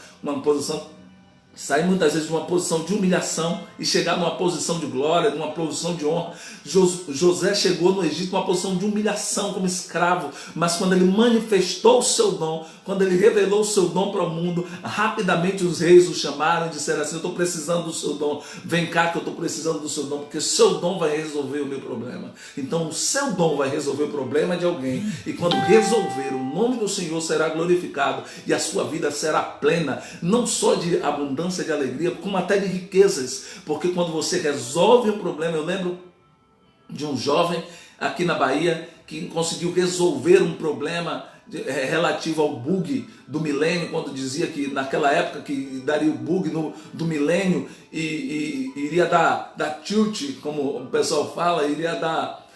sair muitas vezes de uma posição de humilhação e chegar numa posição de glória, numa posição de honra. José chegou no Egito numa posição de humilhação como escravo, mas quando ele manifestou o seu dom, quando ele revelou o seu dom para o mundo, rapidamente os reis o chamaram e disseram assim: eu estou precisando do seu dom, vem cá que eu estou precisando do seu dom, porque o seu dom vai resolver o meu problema. Então o seu dom vai resolver o problema de alguém, e quando resolver, o nome do Senhor será glorificado e a sua vida será plena, não só de abundância, de alegria, como até de riquezas, porque quando você resolve um problema, eu lembro de um jovem aqui na Bahia que conseguiu resolver um problema relativo ao bug do milênio, quando dizia que naquela época que daria o bug do milênio e iria dar tilt, como o pessoal fala, iria dar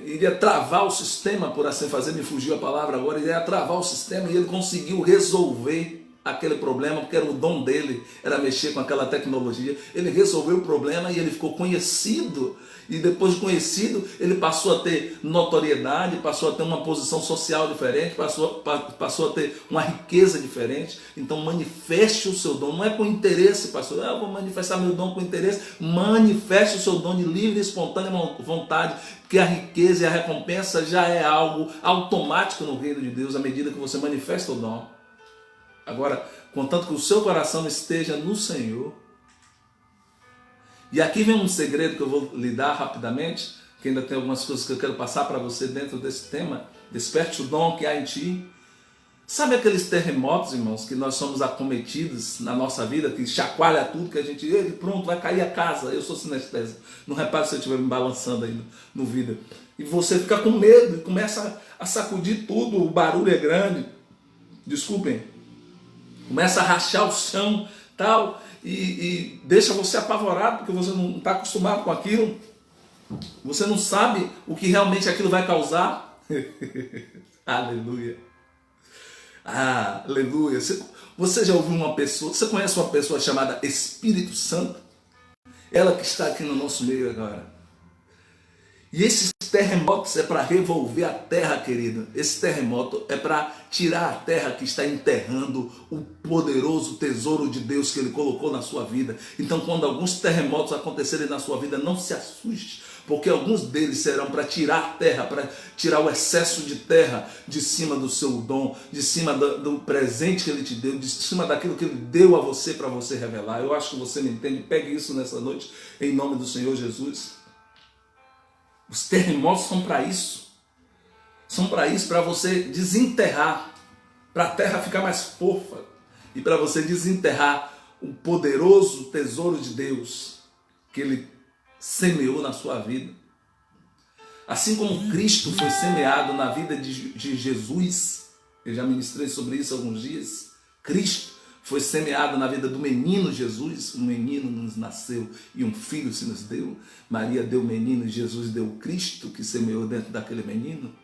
iria travar o sistema, por assim fazer, me fugiu a palavra agora, iria travar o sistema, e ele conseguiu resolver aquele problema, porque era o dom dele, era mexer com aquela tecnologia. Ele resolveu o problema e ele ficou conhecido, e depois de conhecido, ele passou a ter notoriedade, passou a ter uma posição social diferente, passou a ter uma riqueza diferente. Então manifeste o seu dom, não é com interesse, pastor, eu vou manifestar meu dom com interesse. Manifeste o seu dom de livre e espontânea vontade, porque a riqueza e a recompensa já é algo automático no reino de Deus, à medida que você manifesta o dom. Agora, contanto que o seu coração esteja no Senhor, E aqui vem um segredo que eu vou lhe dar rapidamente, que ainda tem algumas coisas que eu quero passar para você dentro desse tema. Desperte o dom que há em ti. Sabe aqueles terremotos, irmãos, que nós somos acometidos na nossa vida, que chacoalha tudo, que a gente, pronto, vai cair a casa. Eu sou sinestésico. Não repare se eu estiver me balançando aí no vídeo. E você fica com medo e começa a sacudir tudo, o barulho é grande. Desculpem. Começa a rachar o chão, tal, e deixa você apavorado, porque você não está acostumado com aquilo. Você não sabe o que realmente aquilo vai causar. Aleluia. Aleluia. Você já ouviu uma pessoa, você conhece uma pessoa chamada Espírito Santo? Ela que está aqui no nosso meio agora. E esses terremotos é para revolver a terra, querido. Esse terremoto é para tirar a terra que está enterrando o poderoso tesouro de Deus que Ele colocou na sua vida. Então, quando alguns terremotos acontecerem na sua vida, não se assuste, porque alguns deles serão para tirar a terra, para tirar o excesso de terra de cima do seu dom, de cima do presente que Ele te deu, de cima daquilo que Ele deu a você para você revelar. Eu acho que você me entende. Pegue isso nessa noite, em nome do Senhor Jesus. Os terremotos são para isso. São para isso, para você desenterrar, para a terra ficar mais fofa e para você desenterrar o poderoso tesouro de Deus que Ele semeou na sua vida. Assim como Cristo foi semeado na vida de Jesus, eu já ministrei sobre isso há alguns dias, Cristo foi semeado na vida do menino Jesus. Um menino nos nasceu e um filho se nos deu. Maria deu o menino e Jesus deu o Cristo que semeou dentro daquele menino.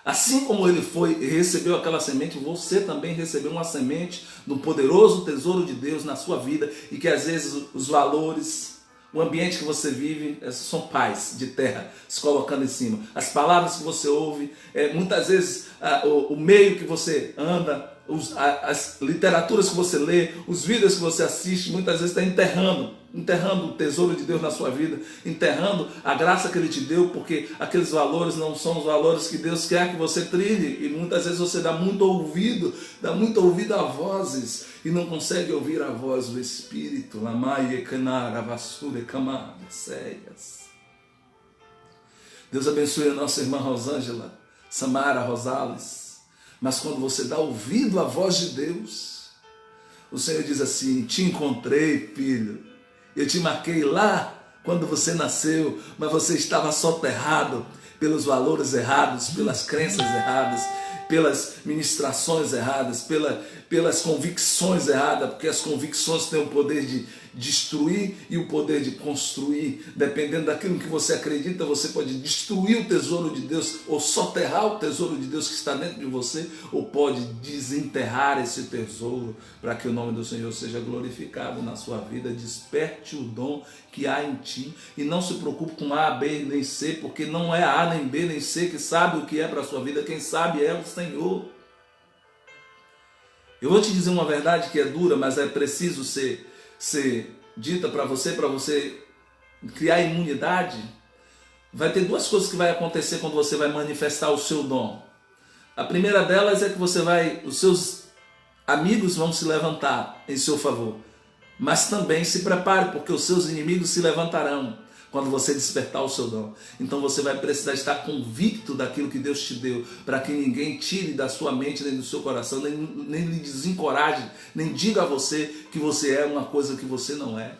Assim como ele foi e recebeu aquela semente, você também recebeu uma semente do poderoso tesouro de Deus na sua vida, e que às vezes os valores, o ambiente que você vive, são pais de terra se colocando em cima. As palavras que você ouve, muitas vezes o meio que você anda, as literaturas que você lê, os vídeos que você assiste, muitas vezes está enterrando o tesouro de Deus na sua vida, enterrando a graça que Ele te deu, porque aqueles valores não são os valores que Deus quer que você trilhe, e muitas vezes você dá muito ouvido a vozes, e não consegue ouvir a voz do Espírito. Deus abençoe a nossa irmã Rosângela, Samara Rosales. Mas quando você dá ouvido à voz de Deus, o Senhor diz assim: te encontrei, filho. Eu te marquei lá quando você nasceu, mas você estava soterrado pelos valores errados, pelas crenças erradas, pelas ministrações erradas, pelas convicções erradas, porque as convicções têm o poder de destruir e o poder de construir. Dependendo daquilo que você acredita, você pode destruir o tesouro de Deus, ou soterrar o tesouro de Deus que está dentro de você, ou pode desenterrar esse tesouro para que o nome do Senhor seja glorificado na sua vida. Desperte o dom que há em ti e não se preocupe com A, B nem C, porque não é A, nem B, nem C que sabe o que é para a sua vida. Quem sabe é o Senhor. Eu vou te dizer uma verdade que é dura, mas é preciso ser dita para você criar imunidade. Vai ter duas coisas que vai acontecer quando você vai manifestar o seu dom. A primeira delas é que os seus amigos vão se levantar em seu favor, mas também se prepare, porque os seus inimigos se levantarão quando você despertar o seu dom. Então você vai precisar estar convicto daquilo que Deus te deu, para que ninguém tire da sua mente, nem do seu coração, nem lhe desencoraje, nem diga a você que você é uma coisa que você não é,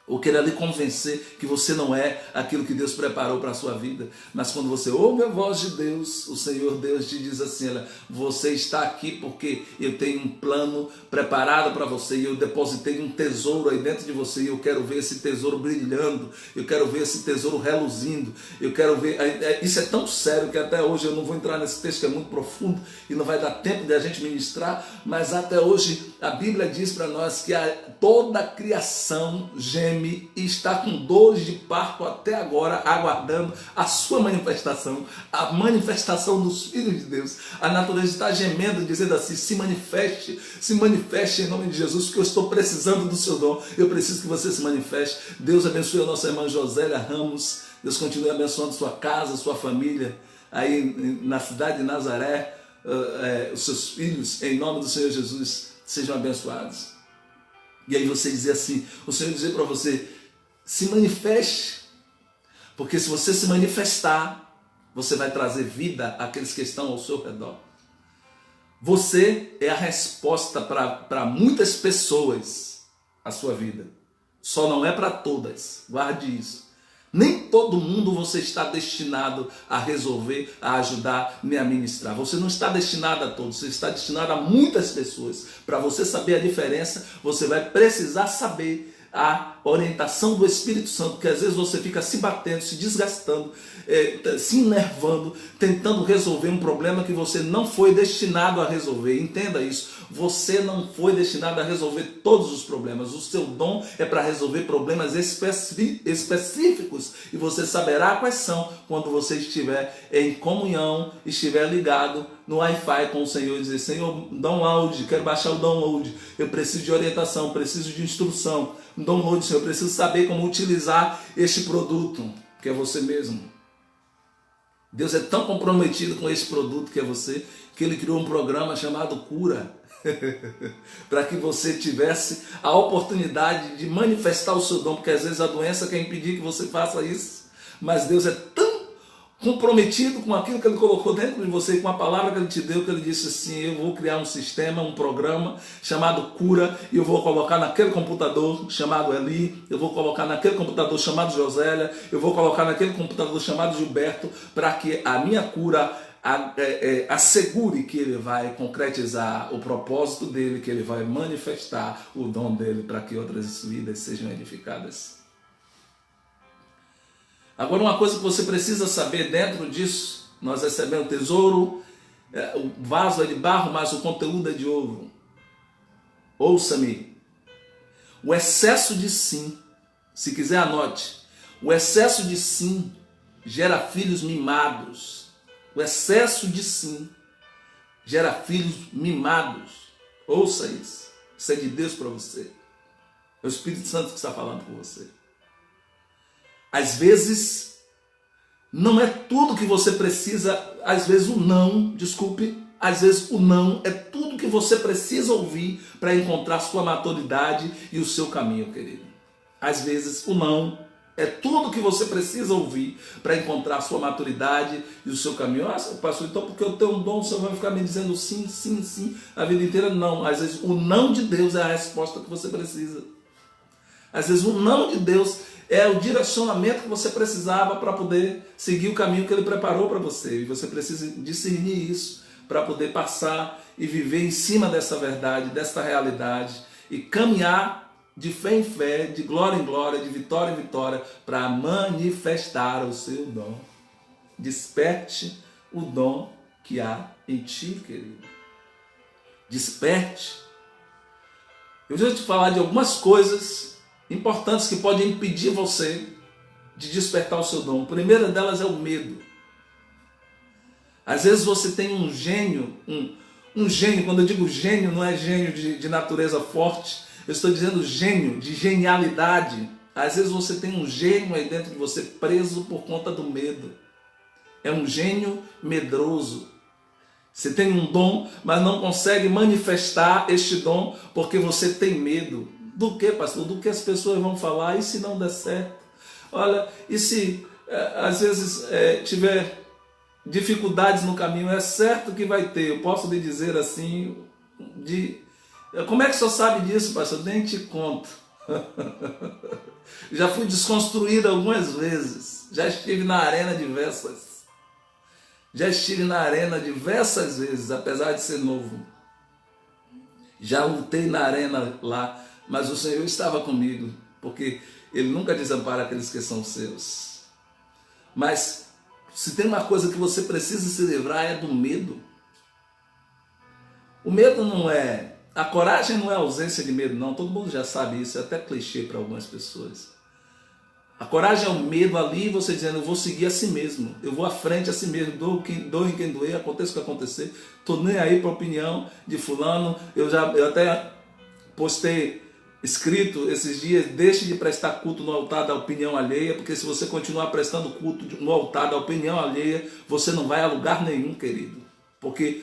ou queira lhe convencer que você não é aquilo que Deus preparou para a sua vida. Mas quando você ouve a voz de Deus, o Senhor Deus te diz assim: olha, você está aqui porque eu tenho um plano preparado para você, e eu depositei um tesouro aí dentro de você, e eu quero ver esse tesouro brilhando, eu quero ver esse tesouro reluzindo, eu quero ver. Isso é tão sério que até hoje eu não vou entrar nesse texto, que é muito profundo e não vai dar tempo de a gente ministrar, mas até hoje a Bíblia diz para nós que toda a criação geme e está com dores de parto até agora, aguardando a sua manifestação, a manifestação dos filhos de Deus. A natureza está gemendo, dizendo assim: se manifeste em nome de Jesus, porque eu estou precisando do seu dom, eu preciso que você se manifeste. Deus abençoe a nossa irmã Josélia Ramos, Deus continue abençoando sua casa, sua família, aí na cidade de Nazaré, os seus filhos, em nome do Senhor Jesus, sejam abençoados. E aí você dizer assim, o Senhor dizer para você, se manifeste, porque se você se manifestar, você vai trazer vida àqueles que estão ao seu redor. Você é a resposta para muitas pessoas, a sua vida. Só não é para todas, guarde isso. Nem todo mundo você está destinado a resolver, a ajudar, nem a ministrar. Você não está destinado a todos, você está destinado a muitas pessoas. Para você saber a diferença, você vai precisar saber a orientação do Espírito Santo, porque às vezes você fica se batendo, se desgastando, se enervando, tentando resolver um problema que você não foi destinado a resolver. Entenda isso, você não foi destinado a resolver todos os problemas. O seu dom é para resolver problemas específicos, e você saberá quais são quando você estiver em comunhão, estiver ligado no Wi-Fi com o Senhor e dizer, Senhor, download, quero baixar o download, eu preciso de orientação, preciso de instrução, download, Senhor, eu preciso saber como utilizar este produto, que é você mesmo. Deus é tão comprometido com esse produto que é você, que Ele criou um programa chamado Cura, para que você tivesse a oportunidade de manifestar o seu dom, porque às vezes a doença quer impedir que você faça isso, mas Deus é tão comprometido com aquilo que Ele colocou dentro de você, com a palavra que Ele te deu, que Ele disse assim, eu vou criar um sistema, um programa chamado Cura, e eu vou colocar naquele computador chamado Eli, eu vou colocar naquele computador chamado Josélia, eu vou colocar naquele computador chamado Gilberto, para que a minha cura assegure que Ele vai concretizar o propósito dEle, que Ele vai manifestar o dom dEle para que outras vidas sejam edificadas. Agora, uma coisa que você precisa saber dentro disso, nós recebemos tesouro, o vaso é de barro, mas o conteúdo é de ouro. Ouça-me, o excesso de sim, se quiser anote, o excesso de sim gera filhos mimados. O excesso de sim gera filhos mimados. Ouça isso. Isso é de Deus para você. É o Espírito Santo que está falando com você. Às vezes, não é tudo que você precisa. Às vezes o não, desculpe. Às vezes o não é tudo que você precisa ouvir para encontrar sua maturidade e o seu caminho, querido. Às vezes o não é tudo que você precisa ouvir para encontrar a sua maturidade e o seu caminho. Ah, pastor, então porque eu tenho um dom, o Senhor vai ficar me dizendo sim, sim, sim a vida inteira? Não. Às vezes o não de Deus é a resposta que você precisa. Às vezes o não de Deus é o direcionamento que você precisava para poder seguir o caminho que Ele preparou para você. E você precisa discernir isso para poder passar e viver em cima dessa verdade, dessa realidade e caminhar de fé em fé, de glória em glória, de vitória em vitória, para manifestar o seu dom. Desperte o dom que há em ti, querido. Desperte. Eu vou te falar de algumas coisas importantes que podem impedir você de despertar o seu dom. A primeira delas é o medo. Às vezes você tem um gênio, um gênio, quando eu digo gênio, não é gênio de natureza forte, eu estou dizendo gênio, de genialidade. Às vezes você tem um gênio aí dentro de você preso por conta do medo. É um gênio medroso. Você tem um dom, mas não consegue manifestar este dom porque você tem medo. Do que, pastor? Do que as pessoas vão falar? E se não der certo? Olha, e se às vezes tiver dificuldades no caminho? É certo que vai ter. Eu posso lhe dizer assim, como é que o senhor sabe disso, pastor? Nem te conto. Já fui desconstruído algumas vezes. Já estive na arena diversas. Já estive na arena diversas vezes, apesar de ser novo. Já lutei na arena lá, mas o Senhor estava comigo, porque Ele nunca desampara aqueles que são seus. Mas se tem uma coisa que você precisa se livrar é do medo. O medo não é... A coragem não é ausência de medo, não. Todo mundo já sabe isso, é até clichê para algumas pessoas. A coragem é o medo ali, você dizendo, eu vou seguir a si mesmo, eu vou à frente a si mesmo, dou em quem doer, aconteça o que acontecer, estou nem aí para a opinião de fulano. Eu até postei escrito esses dias, deixe de prestar culto no altar da opinião alheia, porque se você continuar prestando culto no altar da opinião alheia, você não vai a lugar nenhum, querido. Porque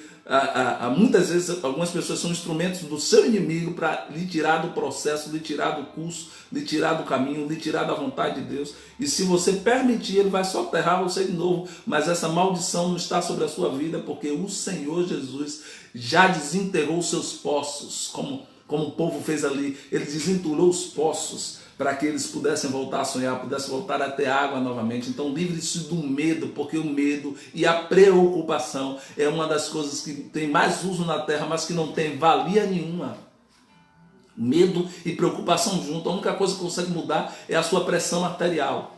muitas vezes algumas pessoas são instrumentos do seu inimigo para lhe tirar do processo, lhe tirar do curso, lhe tirar do caminho, lhe tirar da vontade de Deus. E se você permitir, ele vai soterrar você de novo. Mas essa maldição não está sobre a sua vida, porque o Senhor Jesus já desenterrou os seus poços, como o povo fez ali. Ele desentulhou os poços para que eles pudessem voltar a sonhar, pudessem voltar a ter água novamente. Então livre-se do medo, porque o medo e a preocupação é uma das coisas que tem mais uso na terra, mas que não tem valia nenhuma. Medo e preocupação junto, a única coisa que consegue mudar é a sua pressão arterial.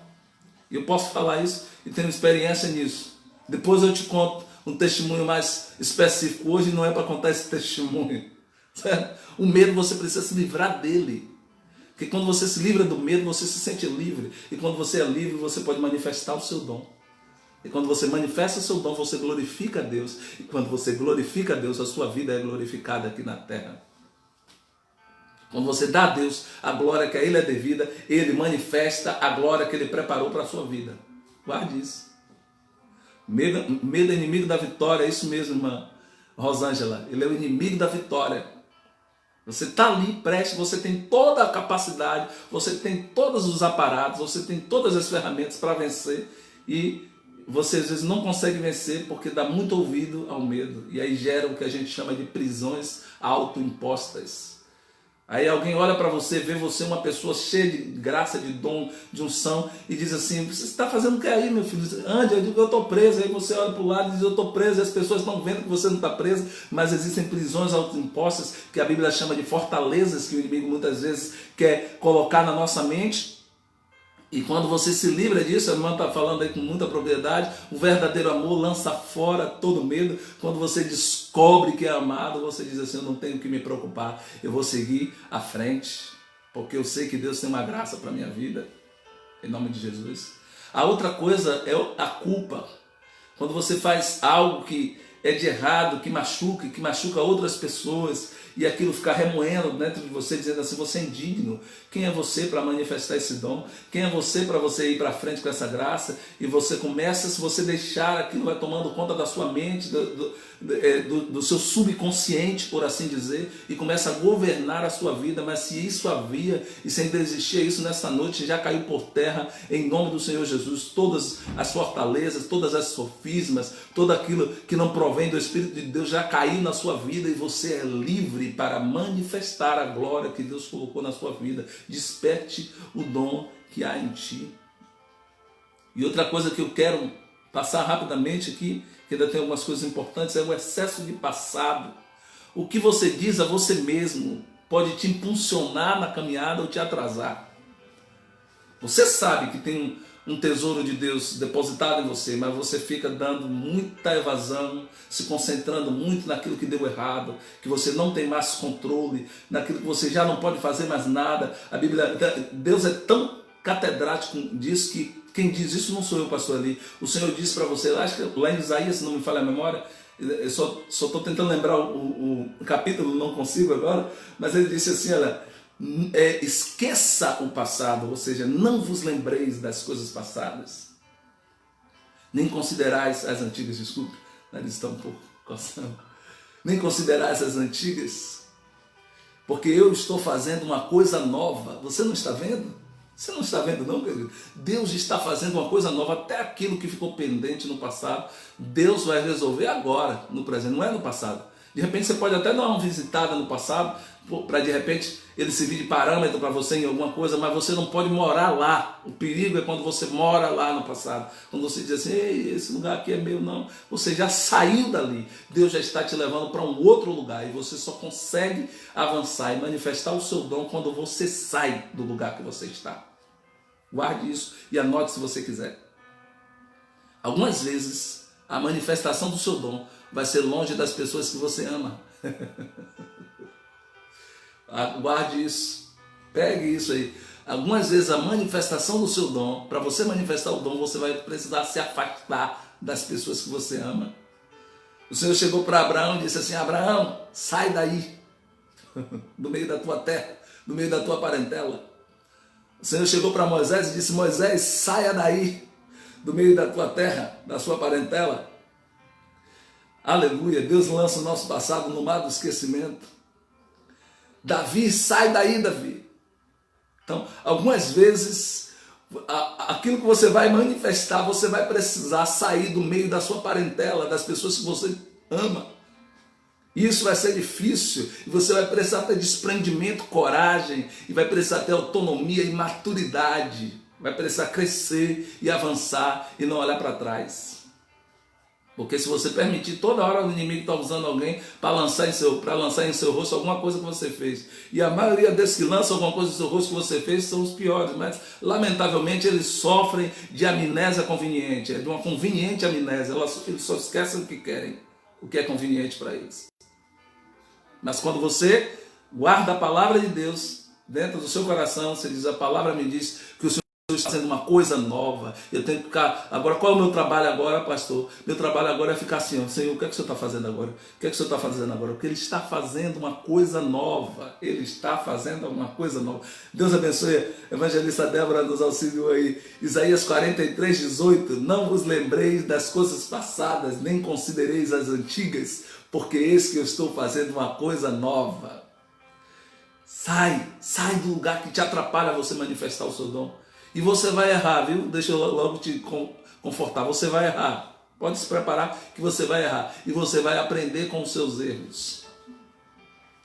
Eu posso falar isso e tenho experiência nisso. Depois eu te conto um testemunho mais específico. Hoje não é para contar esse testemunho, certo? O medo, você precisa se livrar dele. Porque quando você se livra do medo, você se sente livre. E quando você é livre, você pode manifestar o seu dom. E quando você manifesta o seu dom, você glorifica a Deus. E quando você glorifica a Deus, a sua vida é glorificada aqui na terra. Quando você dá a Deus a glória que a Ele é devida, Ele manifesta a glória que Ele preparou para a sua vida. Guarde isso. Medo é inimigo da vitória, é isso mesmo, irmã Rosângela. Ele é o inimigo da vitória. Você está ali, preste, você tem toda a capacidade, você tem todos os aparatos, você tem todas as ferramentas para vencer e você às vezes não consegue vencer porque dá muito ouvido ao medo. E aí gera o que a gente chama de prisões autoimpostas. Aí alguém olha para você, vê você uma pessoa cheia de graça, de dom, de unção e diz assim: você está fazendo o que aí, meu filho? Ande, eu digo, eu estou preso. Aí você olha para o lado e diz: eu estou preso. E as pessoas estão vendo que você não está preso, mas existem prisões autoimpostas que a Bíblia chama de fortalezas que o inimigo muitas vezes quer colocar na nossa mente. E quando você se livra disso, a irmã está falando aí com muita propriedade, o verdadeiro amor lança fora todo medo. Quando você descobre que é amado, você diz assim: eu não tenho que me preocupar, eu vou seguir à frente, porque eu sei que Deus tem uma graça para a minha vida, em nome de Jesus. A outra coisa é a culpa. Quando você faz algo que é de errado, que machuca outras pessoas, e aquilo ficar remoendo dentro de você, dizendo assim: você é indigno. Quem é você para manifestar esse dom? Quem é você para você ir para frente com essa graça? E você começa, se você deixar, aquilo vai tomando conta da sua mente, do seu subconsciente, por assim dizer, e começa a governar a sua vida. Mas se isso havia, e se ainda existia isso nessa noite, já caiu por terra, em nome do Senhor Jesus. Todas as fortalezas, todas as sofismas, tudo aquilo que não provém do Espírito de Deus já caiu na sua vida, e você é livre para manifestar a glória que Deus colocou na sua vida. Desperte o dom que há em ti. E outra coisa que eu quero passar rapidamente aqui, que ainda tem algumas coisas importantes, é o excesso de passado. O que você diz a você mesmo pode te impulsionar na caminhada ou te atrasar. Você sabe que tem um tesouro de Deus depositado em você, mas você fica dando muita evasão, se concentrando muito naquilo que deu errado, que você não tem mais controle, naquilo que você já não pode fazer mais nada. A Bíblia, Deus é tão catedrático disso que quem diz isso não sou eu, pastor Ali. O Senhor disse para você, acho que lá em Isaías, se não me falha a memória, eu só estou tentando lembrar o capítulo, não consigo agora, mas ele disse assim, olha, esqueça o passado, ou seja, não vos lembreis das coisas passadas, nem considerais as antigas, desculpe, o nariz está um pouco coçando, nem considerais as antigas, porque eu estou fazendo uma coisa nova. Você não está vendo? Você não está vendo não, querido? Deus está fazendo uma coisa nova, até aquilo que ficou pendente no passado, Deus vai resolver agora, no presente, não é no passado. De repente você pode até dar uma visitada no passado, para de repente ele servir de parâmetro para você em alguma coisa, mas você não pode morar lá. O perigo é quando você mora lá no passado. Quando você diz assim, ei, esse lugar aqui é meu, não. Você já saiu dali. Deus já está te levando para um outro lugar e você só consegue avançar e manifestar o seu dom quando você sai do lugar que você está. Guarde isso e anote se você quiser. Algumas vezes a manifestação do seu dom vai ser longe das pessoas que você ama. Guarde isso, pegue isso aí. Algumas vezes a manifestação do seu dom, para você manifestar o dom, você vai precisar se afastar das pessoas que você ama. O Senhor chegou para Abraão e disse assim, Abraão, sai daí, do meio da tua terra, do meio da tua parentela. O Senhor chegou para Moisés e disse, Moisés, saia daí, do meio da tua terra, da sua parentela. Aleluia. Deus lança o nosso passado no mar do esquecimento. Davi, sai daí, Davi. Então, algumas vezes, aquilo que você vai manifestar, você vai precisar sair do meio da sua parentela, das pessoas que você ama. Isso vai ser difícil, e você vai precisar ter desprendimento, coragem, e vai precisar ter autonomia e maturidade. Vai precisar crescer e avançar e não olhar para trás. Porque se você permitir, toda hora o inimigo está usando alguém para lançar em seu rosto alguma coisa que você fez. E a maioria desses que lançam alguma coisa no seu rosto que você fez são os piores, mas lamentavelmente eles sofrem de amnésia conveniente, de uma conveniente amnésia. Eles só esquecem o que querem, o que é conveniente para eles. Mas quando você guarda a palavra de Deus dentro do seu coração, você diz: a palavra me diz que o Senhor está fazendo uma coisa nova. Eu tenho que ficar. Agora, qual é o meu trabalho agora, pastor? Meu trabalho agora é ficar assim: ó, Senhor, o que é que o Senhor está fazendo agora? O que é que o Senhor está fazendo agora? Porque Ele está fazendo uma coisa nova. Ele está fazendo uma coisa nova. Deus abençoe. Evangelista Débora nos auxiliou aí. Isaías 43, 18. Não vos lembreis das coisas passadas, nem considereis as antigas, porque eis que eu estou fazendo uma coisa nova. Sai do lugar que te atrapalha você manifestar o seu dom. E você vai errar, viu? Deixa eu logo te confortar. Você vai errar. Pode se preparar que você vai errar. E você vai aprender com os seus erros.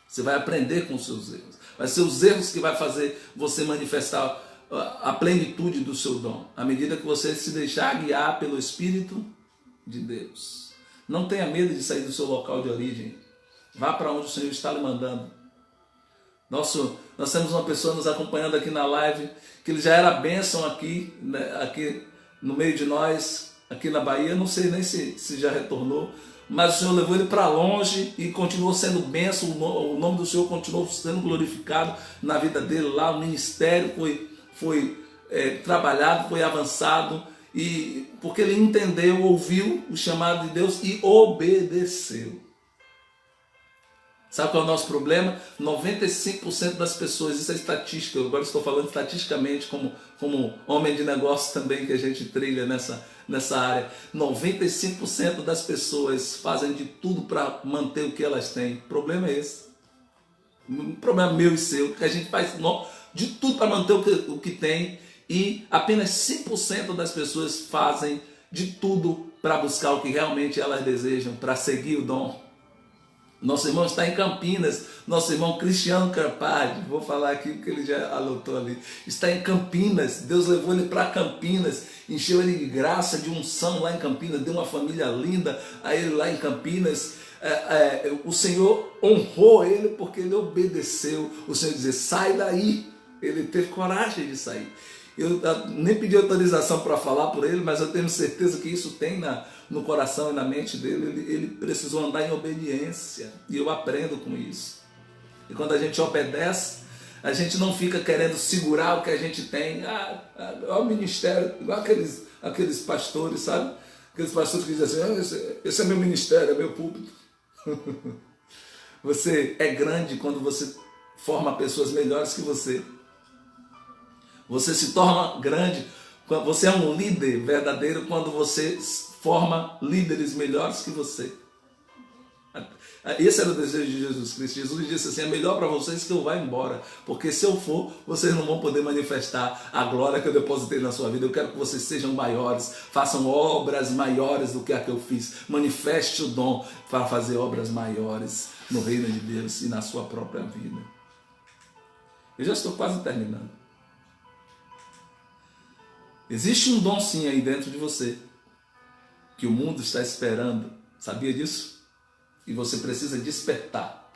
Você vai aprender com os seus erros. Vai ser os erros que vai fazer você manifestar a plenitude do seu dom. À medida que você se deixar guiar pelo Espírito de Deus. Não tenha medo de sair do seu local de origem. Vá para onde o Senhor está lhe mandando. Nós temos uma pessoa nos acompanhando aqui na live, que ele já era bênção aqui, né, aqui no meio de nós, aqui na Bahia. Não sei nem se já retornou, mas o Senhor levou ele para longe e continuou sendo bênção. O nome do Senhor continuou sendo glorificado na vida dele lá. O ministério foi trabalhado, foi avançado, e porque ele entendeu, ouviu o chamado de Deus e obedeceu. Sabe qual é o nosso problema? 95% das pessoas, isso é estatística, eu agora estou falando estatisticamente como homem de negócio também que a gente trilha nessa área. 95% das pessoas fazem de tudo para manter o que elas têm. O problema é esse. O problema meu e seu, que a gente faz de tudo para manter o que tem, e apenas 5% das pessoas fazem de tudo para buscar o que realmente elas desejam, para seguir o dom. Nosso irmão está em Campinas, nosso irmão Cristiano Carpade, vou falar aqui porque ele já anotou ali, está em Campinas. Deus levou ele para Campinas, encheu ele de graça, de unção lá em Campinas, deu uma família linda a ele lá em Campinas. O Senhor honrou ele porque ele obedeceu. O Senhor dizia: sai daí. Ele teve coragem de sair. Eu nem pedi autorização para falar por ele, mas eu tenho certeza que isso tem no coração e na mente dele. Ele precisou andar em obediência, e eu aprendo com isso. E quando a gente obedece, a gente não fica querendo segurar o que a gente tem. Olha o ministério, igual aqueles pastores, sabe? Aqueles pastores que dizem assim: esse é meu ministério, é meu púlpito. Você é grande quando você forma pessoas melhores que você. Você se torna grande, você é um líder verdadeiro quando você forma líderes melhores que você. Esse era o desejo de Jesus Cristo. Jesus disse assim: é melhor para vocês que eu vá embora, porque se eu for, vocês não vão poder manifestar a glória que eu depositei na sua vida. Eu quero que vocês sejam maiores, façam obras maiores do que a que eu fiz. Manifeste o dom para fazer obras maiores no reino de Deus e na sua própria vida. Eu já estou quase terminando. Existe um dom sim aí dentro de você, que o mundo está esperando. Sabia disso? E você precisa despertar.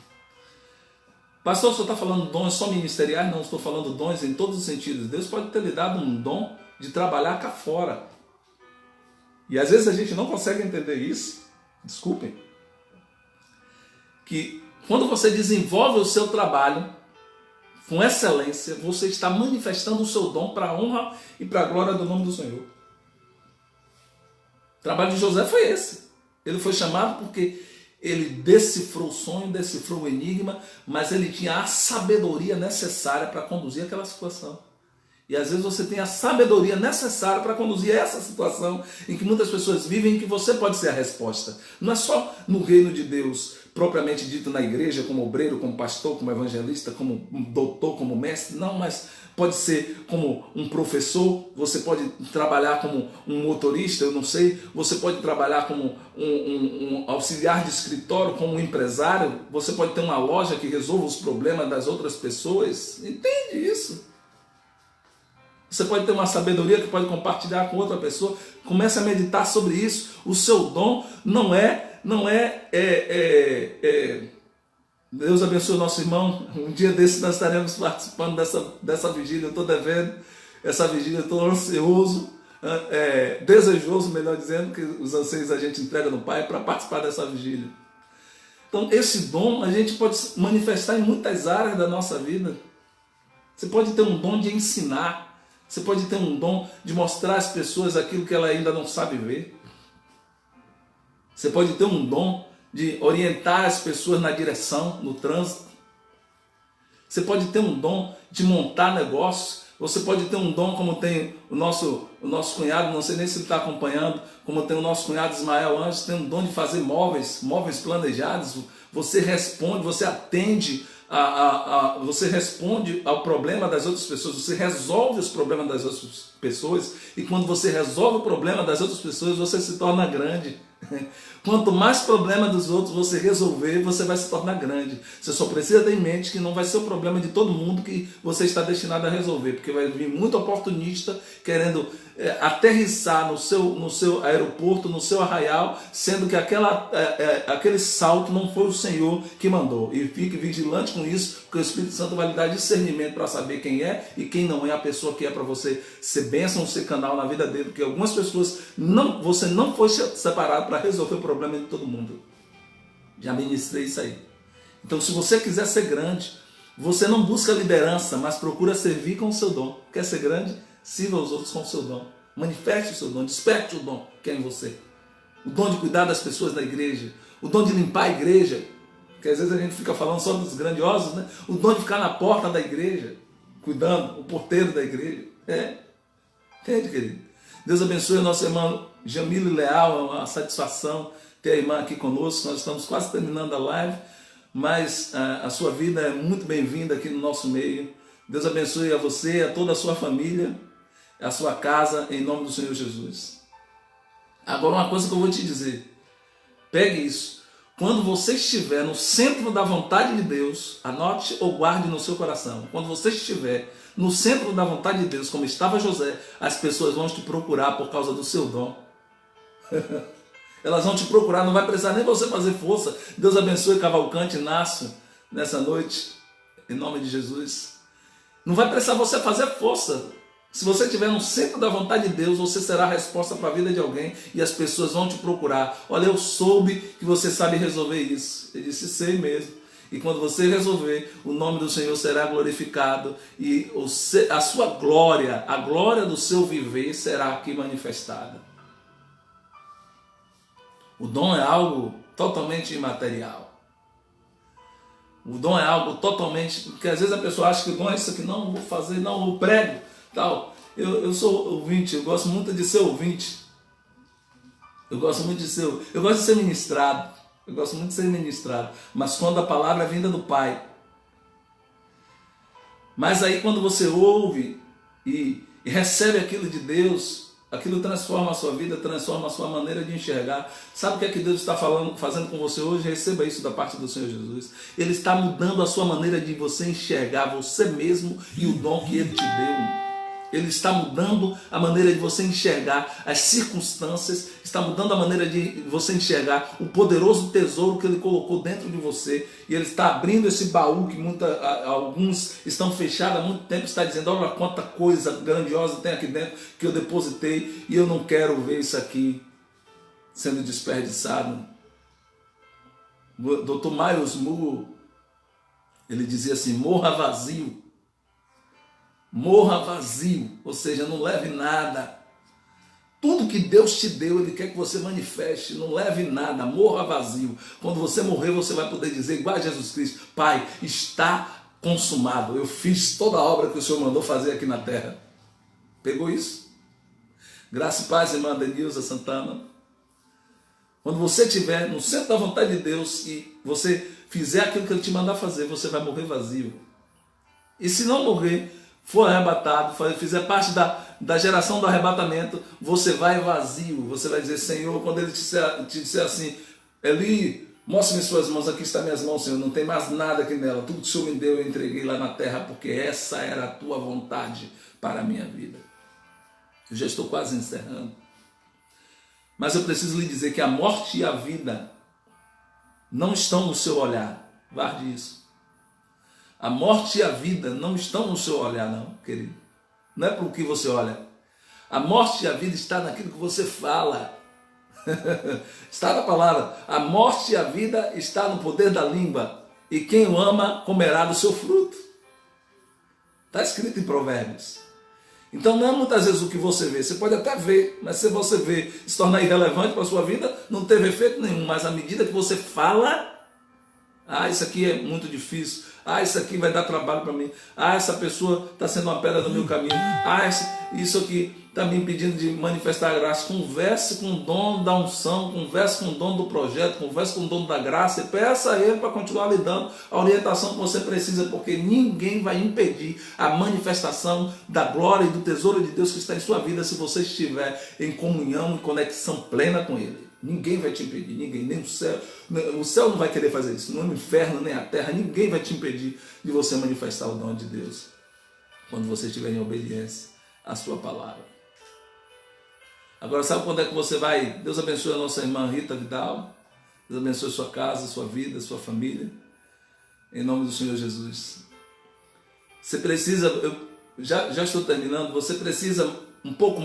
Pastor, o senhor está falando dons só ministeriais? Não, estou falando dons em todos os sentidos. Deus pode ter lhe dado um dom de trabalhar cá fora. E às vezes a gente não consegue entender isso. Desculpem. Que quando você desenvolve o seu trabalho com excelência, você está manifestando o seu dom para a honra e para a glória do nome do Senhor. O trabalho de José foi esse. Ele foi chamado porque ele decifrou o sonho, decifrou o enigma, mas ele tinha a sabedoria necessária para conduzir aquela situação. E às vezes você tem a sabedoria necessária para conduzir essa situação em que muitas pessoas vivem, em que você pode ser a resposta. Não é só no reino de Deus, propriamente dito na igreja, como obreiro, como pastor, como evangelista, como doutor, como mestre, não, mas pode ser como um professor, você pode trabalhar como um motorista, eu não sei, você pode trabalhar como um auxiliar de escritório, como um empresário, você pode ter uma loja que resolva os problemas das outras pessoas. Entende isso? Você pode ter uma sabedoria que pode compartilhar com outra pessoa. Comece a meditar sobre isso. O seu dom não é Deus abençoe o nosso irmão. Um dia desse nós estaremos participando dessa vigília. Eu estou devendo essa vigília, estou ansioso, desejoso, melhor dizendo, que os anseios a gente entrega no Pai para participar dessa vigília. Então esse dom a gente pode manifestar em muitas áreas da nossa vida. Você pode ter um dom de ensinar. Você pode ter um dom de mostrar às pessoas aquilo que ela ainda não sabe ver. Você pode ter um dom de orientar as pessoas na direção, no trânsito. Você pode ter um dom de montar negócios. Você pode ter um dom como tem o nosso cunhado, não sei nem se ele está acompanhando, como tem o nosso cunhado Ismael Anjos, tem um dom de fazer móveis planejados. Você responde, você atende você responde ao problema das outras pessoas, você resolve os problemas das outras pessoas, e quando você resolve o problema das outras pessoas, você se torna grande. Quanto mais problema dos outros você resolver, você vai se tornar grande. Você só precisa ter em mente que não vai ser o problema de todo mundo que você está destinado a resolver, porque vai vir muito oportunista querendo aterrissar no seu aeroporto, no seu arraial, sendo que aquele salto não foi o Senhor que mandou. E fique vigilante com isso, porque o Espírito Santo vai lhe dar discernimento para saber quem é e quem não é a pessoa que é para você ser bênção, ser canal na vida dele, porque algumas pessoas você não foi separado para resolver o problema de todo mundo. Já ministrei isso aí. Então, se você quiser ser grande, você não busca liderança, mas procura servir com o seu dom. Quer ser grande? Sirva os outros com o seu dom. Manifeste o seu dom, desperte o dom que é em você. O dom de cuidar das pessoas da igreja, o dom de limpar a igreja, porque às vezes a gente fica falando só dos grandiosos, né? O dom de ficar na porta da igreja, cuidando, o porteiro da igreja. Entende, querido? Deus abençoe o nosso irmão Jamile Leal, é uma satisfação ter a irmã aqui conosco. Nós estamos quase terminando a live, mas a sua vida é muito bem-vinda aqui no nosso meio. Deus abençoe a você, a toda a sua família, a sua casa, em nome do Senhor Jesus. Agora uma coisa que eu vou te dizer, pegue isso. Quando você estiver no centro da vontade de Deus, anote ou guarde no seu coração. Quando você estiver no centro da vontade de Deus, como estava José, as pessoas vão te procurar por causa do seu dom. Elas vão te procurar, não vai precisar nem você fazer força. Deus abençoe Cavalcante Inácio nessa noite, em nome de Jesus. Não vai precisar você fazer força. Se você estiver no centro da vontade de Deus, você será a resposta para a vida de alguém e as pessoas vão te procurar. Olha, eu soube que você sabe resolver isso. Ele disse, sei mesmo. E quando você resolver, o nome do Senhor será glorificado e a sua glória, a glória do seu viver será aqui manifestada. O dom é algo totalmente imaterial. O dom é algo totalmente... Porque às vezes a pessoa acha que o dom é isso aqui, não vou fazer, não, eu prego, tal. Eu sou ouvinte, eu gosto muito de ser ouvinte. Eu gosto de ser ministrado. Eu gosto muito de ser ministrado. Mas quando a palavra é vinda do Pai. Mas aí quando você ouve e recebe aquilo de Deus, aquilo transforma a sua vida, transforma a sua maneira de enxergar. Sabe o que é que Deus está fazendo com você hoje? Receba isso da parte do Senhor Jesus. Ele está mudando a sua maneira de você enxergar você mesmo e o dom que Ele te deu. Ele está mudando a maneira de você enxergar as circunstâncias, está mudando a maneira de você enxergar o poderoso tesouro que Ele colocou dentro de você. E Ele está abrindo esse baú que alguns estão fechados há muito tempo, está dizendo, olha quanta coisa grandiosa tem aqui dentro que eu depositei e eu não quero ver isso aqui sendo desperdiçado. O Dr. Miles Moore, ele dizia assim, morra vazio. Morra vazio, ou seja, não leve nada. Tudo que Deus te deu, Ele quer que você manifeste, não leve nada, morra vazio. Quando você morrer, você vai poder dizer, igual a Jesus Cristo, Pai, está consumado, eu fiz toda a obra que o Senhor mandou fazer aqui na terra. Pegou isso? Graça e paz, irmã Denilza Santana. Quando você estiver no centro da vontade de Deus e você fizer aquilo que Ele te mandar fazer, você vai morrer vazio. E se não morrer, for arrebatado, fizer parte da geração do arrebatamento, você vai vazio. Você vai dizer, Senhor, quando Ele te disser assim, Eli, mostre-me suas mãos, aqui estão minhas mãos, Senhor, não tem mais nada aqui nela. Tudo que o Senhor me deu, eu entreguei lá na terra, porque essa era a tua vontade para a minha vida. Eu já estou quase encerrando. Mas eu preciso lhe dizer que a morte e a vida não estão no seu olhar. Guarde isso. A morte e a vida não estão no seu olhar, não, querido. Não é para o que você olha. A morte e a vida está naquilo que você fala. Está na palavra. A morte e a vida está no poder da língua. E quem o ama comerá do seu fruto. Está escrito em Provérbios. Então não é muitas vezes o que você vê, você pode até ver, mas se você vê se tornar irrelevante para a sua vida, não teve efeito nenhum, mas à medida que você fala, isso aqui é muito difícil, isso aqui vai dar trabalho para mim, essa pessoa está sendo uma pedra no meu caminho, isso aqui está me impedindo de manifestar a graça. Converse com o dono da unção, converse com o dono do projeto, converse com o dono da graça e peça a ele para continuar lhe dando a orientação que você precisa, porque ninguém vai impedir a manifestação da glória e do tesouro de Deus que está em sua vida se você estiver em comunhão e conexão plena com Ele. Ninguém vai te impedir, ninguém, nem o céu. O céu não vai querer fazer isso, nem o inferno, nem a terra, ninguém vai te impedir de você manifestar o dom de Deus quando você estiver em obediência à sua palavra. Agora, sabe quando é que você vai? Deus abençoe a nossa irmã Rita Vidal. Deus abençoe sua casa, sua vida, sua família. Em nome do Senhor Jesus. Você precisa, já estou terminando, você precisa um pouco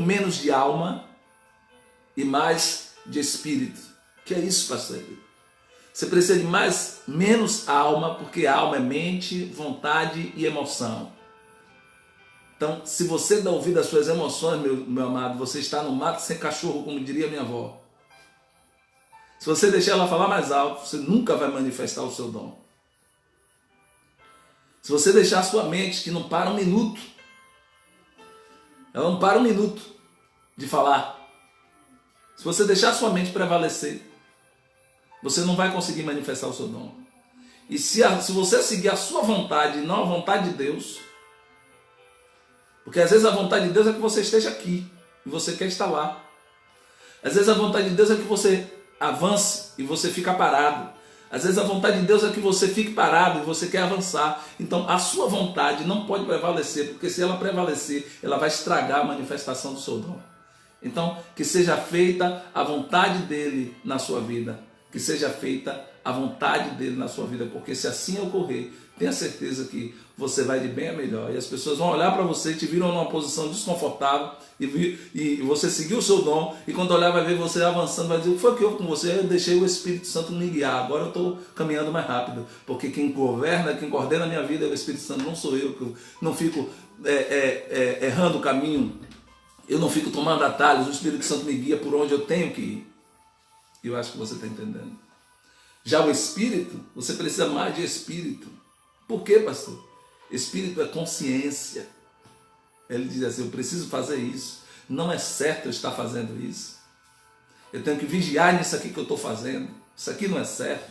menos de alma e mais de espírito. Que é isso, pastor? Você precisa de menos alma, porque alma é mente, vontade e emoção. Então, se você dá ouvido às suas emoções, meu amado, você está no mato sem cachorro, como diria minha avó. Se você deixar ela falar mais alto, você nunca vai manifestar o seu dom. Se você deixar a sua mente, que não para um minuto, ela não para um minuto de falar. Se você deixar a sua mente prevalecer, você não vai conseguir manifestar o seu dom. E se você seguir a sua vontade e não a vontade de Deus, porque às vezes a vontade de Deus é que você esteja aqui e você quer estar lá. Às vezes a vontade de Deus é que você avance e você fica parado. Às vezes a vontade de Deus é que você fique parado e você quer avançar. Então a sua vontade não pode prevalecer, porque se ela prevalecer, ela vai estragar a manifestação do seu dom. Então que seja feita a vontade dele na sua vida. Que seja feita a vontade dele na sua vida, porque se assim ocorrer, tenha certeza que você vai de bem a melhor. E as pessoas vão olhar para você, te viram numa posição desconfortável e você seguiu o seu dom, e quando olhar vai ver você avançando, vai dizer, o que foi que houve com você? Eu deixei o Espírito Santo me guiar, agora eu estou caminhando mais rápido, porque quem governa, quem coordena a minha vida é o Espírito Santo, não sou eu, que eu não fico errando o caminho, eu não fico tomando atalhos, o Espírito Santo me guia por onde eu tenho que ir. Eu acho que você está entendendo. Já o Espírito, você precisa mais de Espírito. Por quê, pastor? Espírito é consciência. Ele diz assim, eu preciso fazer isso. Não é certo eu estar fazendo isso. Eu tenho que vigiar nisso aqui que eu estou fazendo. Isso aqui não é certo.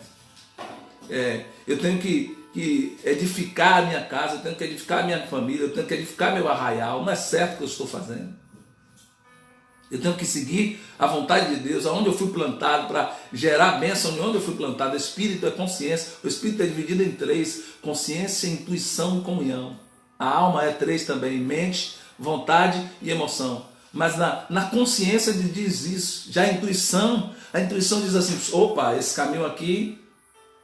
Eu tenho que edificar a minha casa, eu tenho que edificar a minha família, eu tenho que edificar meu arraial. Não é certo o que eu estou fazendo. Eu tenho que seguir a vontade de Deus, aonde eu fui plantado, para gerar bênção onde eu fui plantado. Espírito é consciência. O Espírito é dividido em 3, consciência, intuição e comunhão. A alma é 3 também, mente, vontade e emoção. Mas na consciência diz isso. Já a intuição diz assim, opa, esse caminho aqui,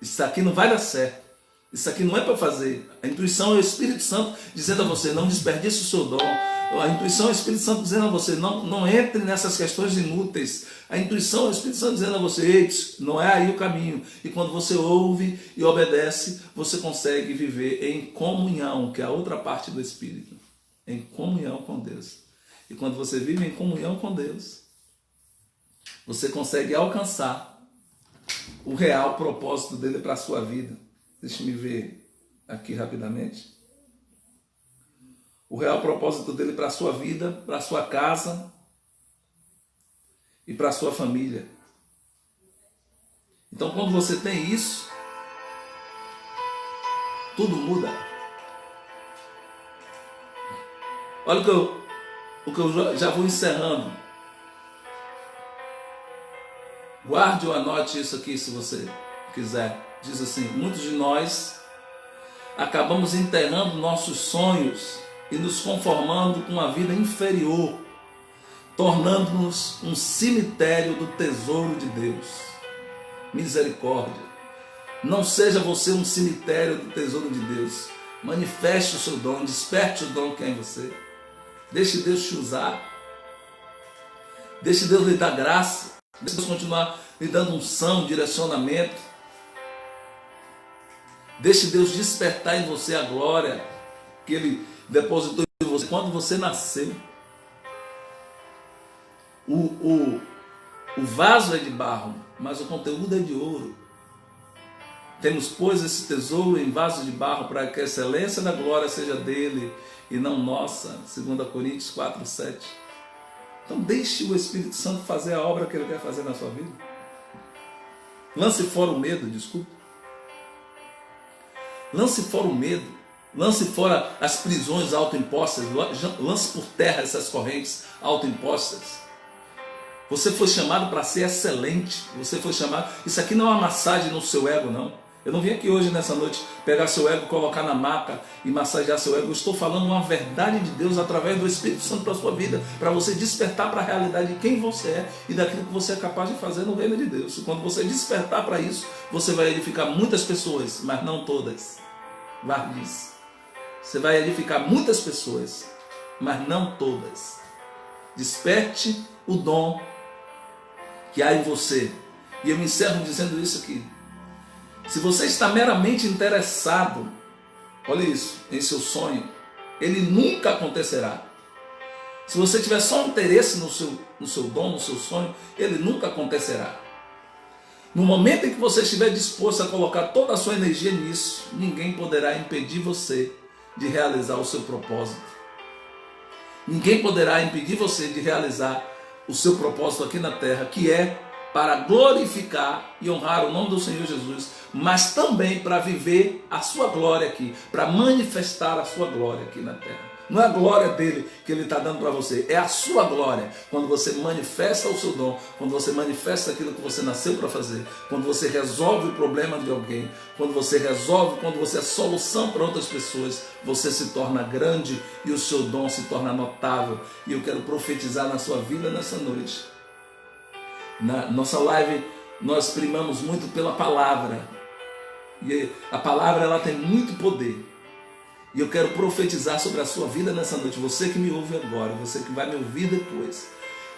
isso aqui não vai dar certo. Isso aqui não é para fazer. A intuição é o Espírito Santo dizendo a você, não desperdice o seu dom. A intuição é o Espírito Santo dizendo a você, não entre nessas questões inúteis. A intuição é o Espírito Santo dizendo a você, não é aí o caminho. E quando você ouve e obedece, você consegue viver em comunhão, que é a outra parte do Espírito. Em comunhão com Deus. E quando você vive em comunhão com Deus, você consegue alcançar o real propósito dele para a sua vida. Deixa eu ver aqui rapidamente. o real propósito dele para a sua vida, para a sua casa e para a sua família. Então, quando você tem isso, tudo muda. Olha o que eu já vou encerrando. Guarde ou anote isso aqui se você quiser. Diz assim: muitos de nós acabamos enterrando nossos sonhos e nos conformando com uma vida inferior, tornando-nos um cemitério do tesouro de Deus. Misericórdia. Não seja você um cemitério do tesouro de Deus. Manifeste o seu dom, desperte o dom que é em você. Deixe Deus te usar. Deixe Deus lhe dar graça. Deixe Deus continuar lhe dando unção, direcionamento. Deixe Deus despertar em você a glória que Ele depositou em você quando você nasceu. O vaso é de barro, mas o conteúdo é de ouro. Temos, pois, esse tesouro em vaso de barro para que a excelência da glória seja dele e não nossa. 2 Coríntios 4, 7. Então deixe o Espírito Santo fazer a obra que ele quer fazer na sua vida. Lance fora o medo, desculpa. Lance fora o medo. Lance fora as prisões autoimpostas. Lance por terra essas correntes autoimpostas. Você foi chamado para ser excelente. Você foi chamado. Isso aqui não é uma massagem no seu ego, não. Eu não vim aqui hoje, nessa noite, pegar seu ego, colocar na maca e massagear seu ego. Eu estou falando uma verdade de Deus através do Espírito Santo para a sua vida, para você despertar para a realidade de quem você é e daquilo que você é capaz de fazer no reino de Deus. E quando você despertar para isso, você vai edificar muitas pessoas, mas não todas. Guarde isso. Você vai edificar muitas pessoas, mas não todas. Desperte o dom que há em você. E eu me encerro dizendo isso aqui. Se você está meramente interessado, olha isso, em seu sonho, ele nunca acontecerá. Se você tiver só interesse no seu dom, no seu sonho, ele nunca acontecerá. No momento em que você estiver disposto a colocar toda a sua energia nisso, ninguém poderá impedir você de realizar o seu propósito. Ninguém poderá impedir você de realizar o seu propósito aqui na terra, que é para glorificar e honrar o nome do Senhor Jesus, mas também para viver a sua glória aqui, para manifestar a sua glória aqui na terra. Não é a glória dele que ele está dando para você, é a sua glória. Quando você manifesta o seu dom, quando você manifesta aquilo que você nasceu para fazer, quando você resolve o problema de alguém, quando você é solução para outras pessoas, você se torna grande e o seu dom se torna notável. E eu quero profetizar na sua vida nessa noite. Na nossa live nós primamos muito pela palavra, e a palavra ela tem muito poder, e eu quero profetizar sobre a sua vida nessa noite, você que me ouve agora, você que vai me ouvir depois,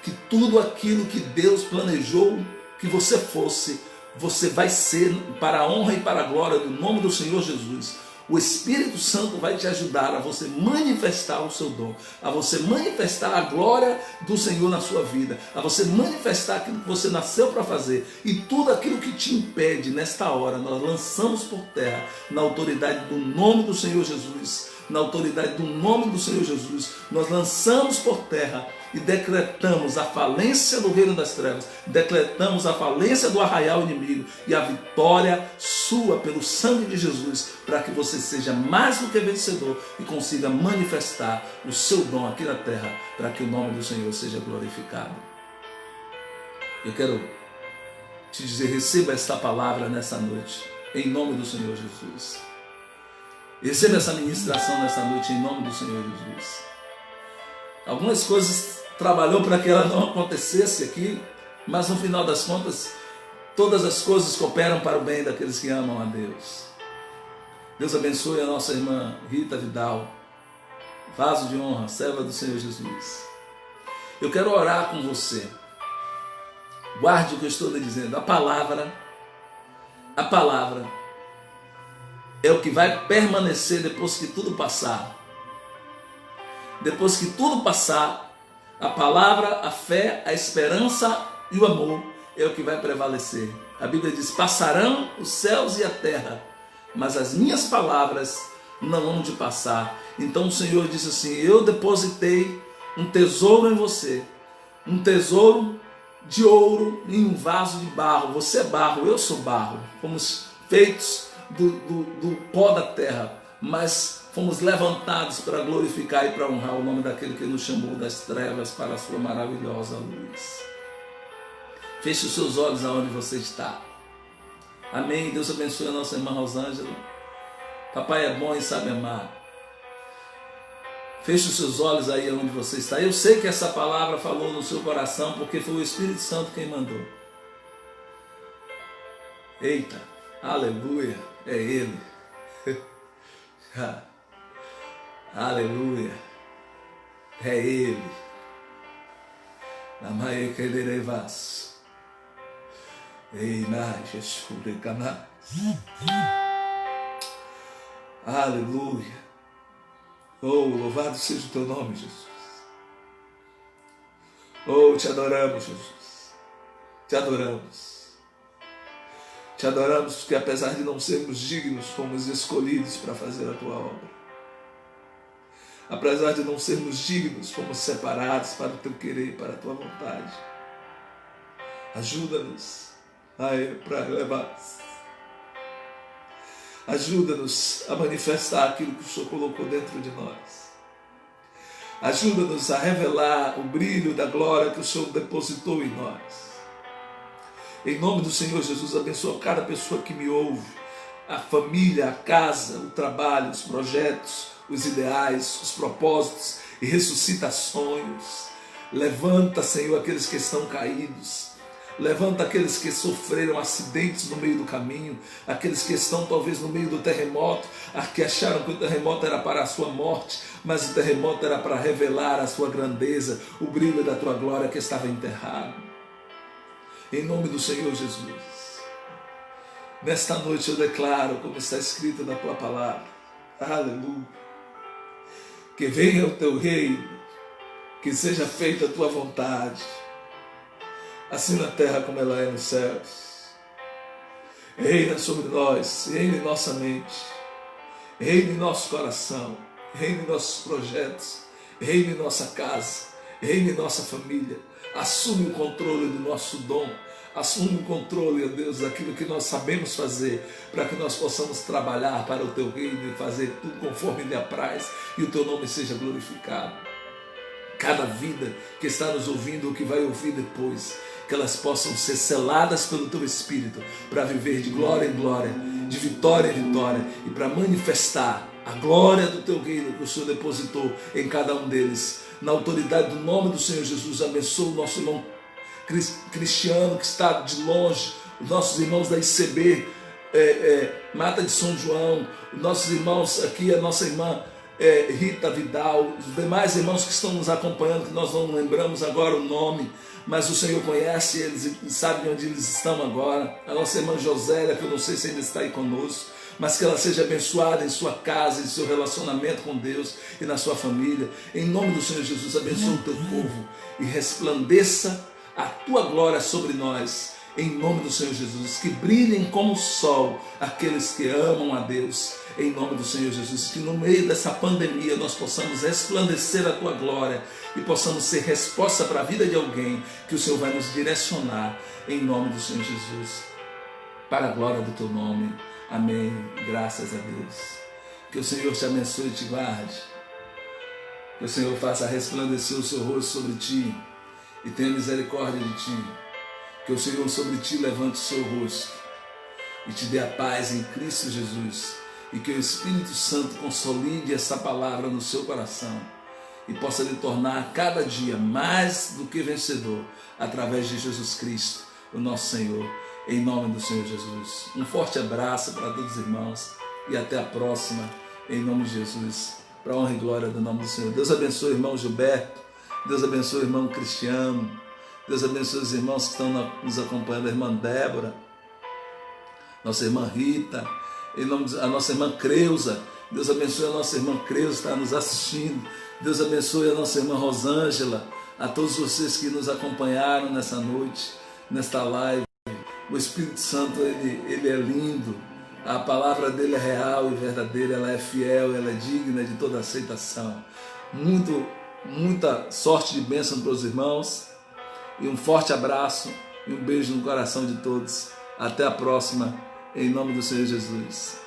que tudo aquilo que Deus planejou que você fosse, você vai ser para a honra e para a glória do nome do Senhor Jesus. O Espírito Santo vai te ajudar a você manifestar o seu dom, a você manifestar a glória do Senhor na sua vida, a você manifestar aquilo que você nasceu para fazer. E tudo aquilo que te impede nesta hora, nós lançamos por terra, na autoridade do nome do Senhor Jesus, na autoridade do nome do Senhor Jesus, nós lançamos por terra e decretamos a falência do reino das trevas, decretamos a falência do arraial inimigo e a vitória sua pelo sangue de Jesus, para que você seja mais do que vencedor e consiga manifestar o seu dom aqui na terra, para que o nome do Senhor seja glorificado. Eu quero te dizer, receba esta palavra nessa noite, em nome do Senhor Jesus. Receba essa ministração nessa noite, em nome do Senhor Jesus. Algumas coisas trabalhou para que ela não acontecesse aqui, mas no final das contas, todas as coisas cooperam para o bem daqueles que amam a Deus. Deus abençoe a nossa irmã Rita Vidal, vaso de honra, serva do Senhor Jesus. Eu quero orar com você. Guarde o que eu estou lhe dizendo. A palavra é o que vai permanecer depois que tudo passar. Depois que tudo passar, a palavra, a fé, a esperança e o amor é o que vai prevalecer. A Bíblia diz: passarão os céus e a terra, mas as minhas palavras não hão de passar. Então o Senhor disse assim: eu depositei um tesouro em você, um tesouro de ouro em um vaso de barro. Você é barro, eu sou barro. Fomos feitos do pó da terra, mas fomos levantados para glorificar e para honrar o nome daquele que nos chamou das trevas para a sua maravilhosa luz. Feche os seus olhos aonde você está. Amém. Deus abençoe a nossa irmã Rosângela. Papai é bom e sabe amar. Feche os seus olhos aí onde você está. Eu sei que essa palavra falou no seu coração porque foi o Espírito Santo quem mandou. Eita, aleluia, é Ele. Aleluia, é Ele. Namae Kederevas. Ei, Jesus, aleluia. Oh, louvado seja o teu nome, Jesus. Oh, te adoramos, Jesus. Te adoramos. Te adoramos porque apesar de não sermos dignos, fomos escolhidos para fazer a tua obra. Apesar de não sermos dignos, fomos separados para o teu querer e para a tua vontade. Ajuda-nos para elevar. Ajuda-nos a manifestar aquilo que o Senhor colocou dentro de nós. Ajuda-nos a revelar o brilho da glória que o Senhor depositou em nós. Em nome do Senhor Jesus, abençoa cada pessoa que me ouve, a família, a casa, o trabalho, os projetos, os ideais, os propósitos, e ressuscita sonhos. Levanta, Senhor, aqueles que estão caídos. Levanta aqueles que sofreram acidentes no meio do caminho, aqueles que estão talvez no meio do terremoto, que acharam que o terremoto era para a sua morte, mas o terremoto era para revelar a sua grandeza, o brilho da tua glória que estava enterrado. Em nome do Senhor Jesus, nesta noite eu declaro, como está escrito na tua palavra, aleluia, que venha o teu reino, que seja feita a tua vontade, assim na terra como ela é nos céus. Reina sobre nós, reina em nossa mente, reina em nosso coração, reina em nossos projetos, reina em nossa casa, reina em nossa família. Assume o controle do nosso dom, assume o controle, ó Deus, daquilo que nós sabemos fazer, para que nós possamos trabalhar para o teu reino e fazer tudo conforme lhe apraz e o teu nome seja glorificado. Cada vida que está nos ouvindo ou que vai ouvir depois, que elas possam ser seladas pelo teu Espírito para viver de glória em glória, de vitória em vitória e para manifestar a glória do teu reino que o Senhor depositou em cada um deles. Na autoridade do nome do Senhor Jesus, abençoa o nosso irmão Cristiano que está de longe, os nossos irmãos da ICB, Mata de São João, nossos irmãos aqui, a nossa irmã Rita Vidal, os demais irmãos que estão nos acompanhando, que nós não lembramos agora o nome, mas o Senhor conhece eles e sabe onde eles estão agora. A nossa irmã Josélia, que eu não sei se ainda está aí conosco, mas que ela seja abençoada em sua casa, em seu relacionamento com Deus e na sua família. Em nome do Senhor Jesus, abençoa o teu povo e resplandeça a tua glória sobre nós. Em nome do Senhor Jesus, que brilhem como o sol aqueles que amam a Deus. Em nome do Senhor Jesus, que no meio dessa pandemia nós possamos resplandecer a tua glória e possamos ser resposta para a vida de alguém que o Senhor vai nos direcionar. Em nome do Senhor Jesus, para a glória do teu nome. Amém. Graças a Deus. Que o Senhor te abençoe e te guarde. Que o Senhor faça resplandecer o seu rosto sobre ti e tenha misericórdia de ti. Que o Senhor sobre ti levante o seu rosto e te dê a paz em Cristo Jesus. E que o Espírito Santo consolide essa palavra no seu coração e possa lhe tornar cada dia mais do que vencedor através de Jesus Cristo, o nosso Senhor. Em nome do Senhor Jesus. Um forte abraço para todos os irmãos e até a próxima, em nome de Jesus, para a honra e glória do nome do Senhor. Deus abençoe o irmão Gilberto, Deus abençoe o irmão Cristiano, Deus abençoe os irmãos que estão nos acompanhando, a irmã Débora, nossa irmã Rita, a nossa irmã Creuza. Deus abençoe a nossa irmã Creuza que está nos assistindo. Deus abençoe a nossa irmã Rosângela, a todos vocês que nos acompanharam nessa noite, nesta live. O Espírito Santo, ele é lindo, A palavra dele é real e verdadeira, ela é fiel, ela é digna de toda aceitação. Muita sorte de bênção para os irmãos, e um forte abraço e um beijo no coração de todos. Até a próxima, em nome do Senhor Jesus.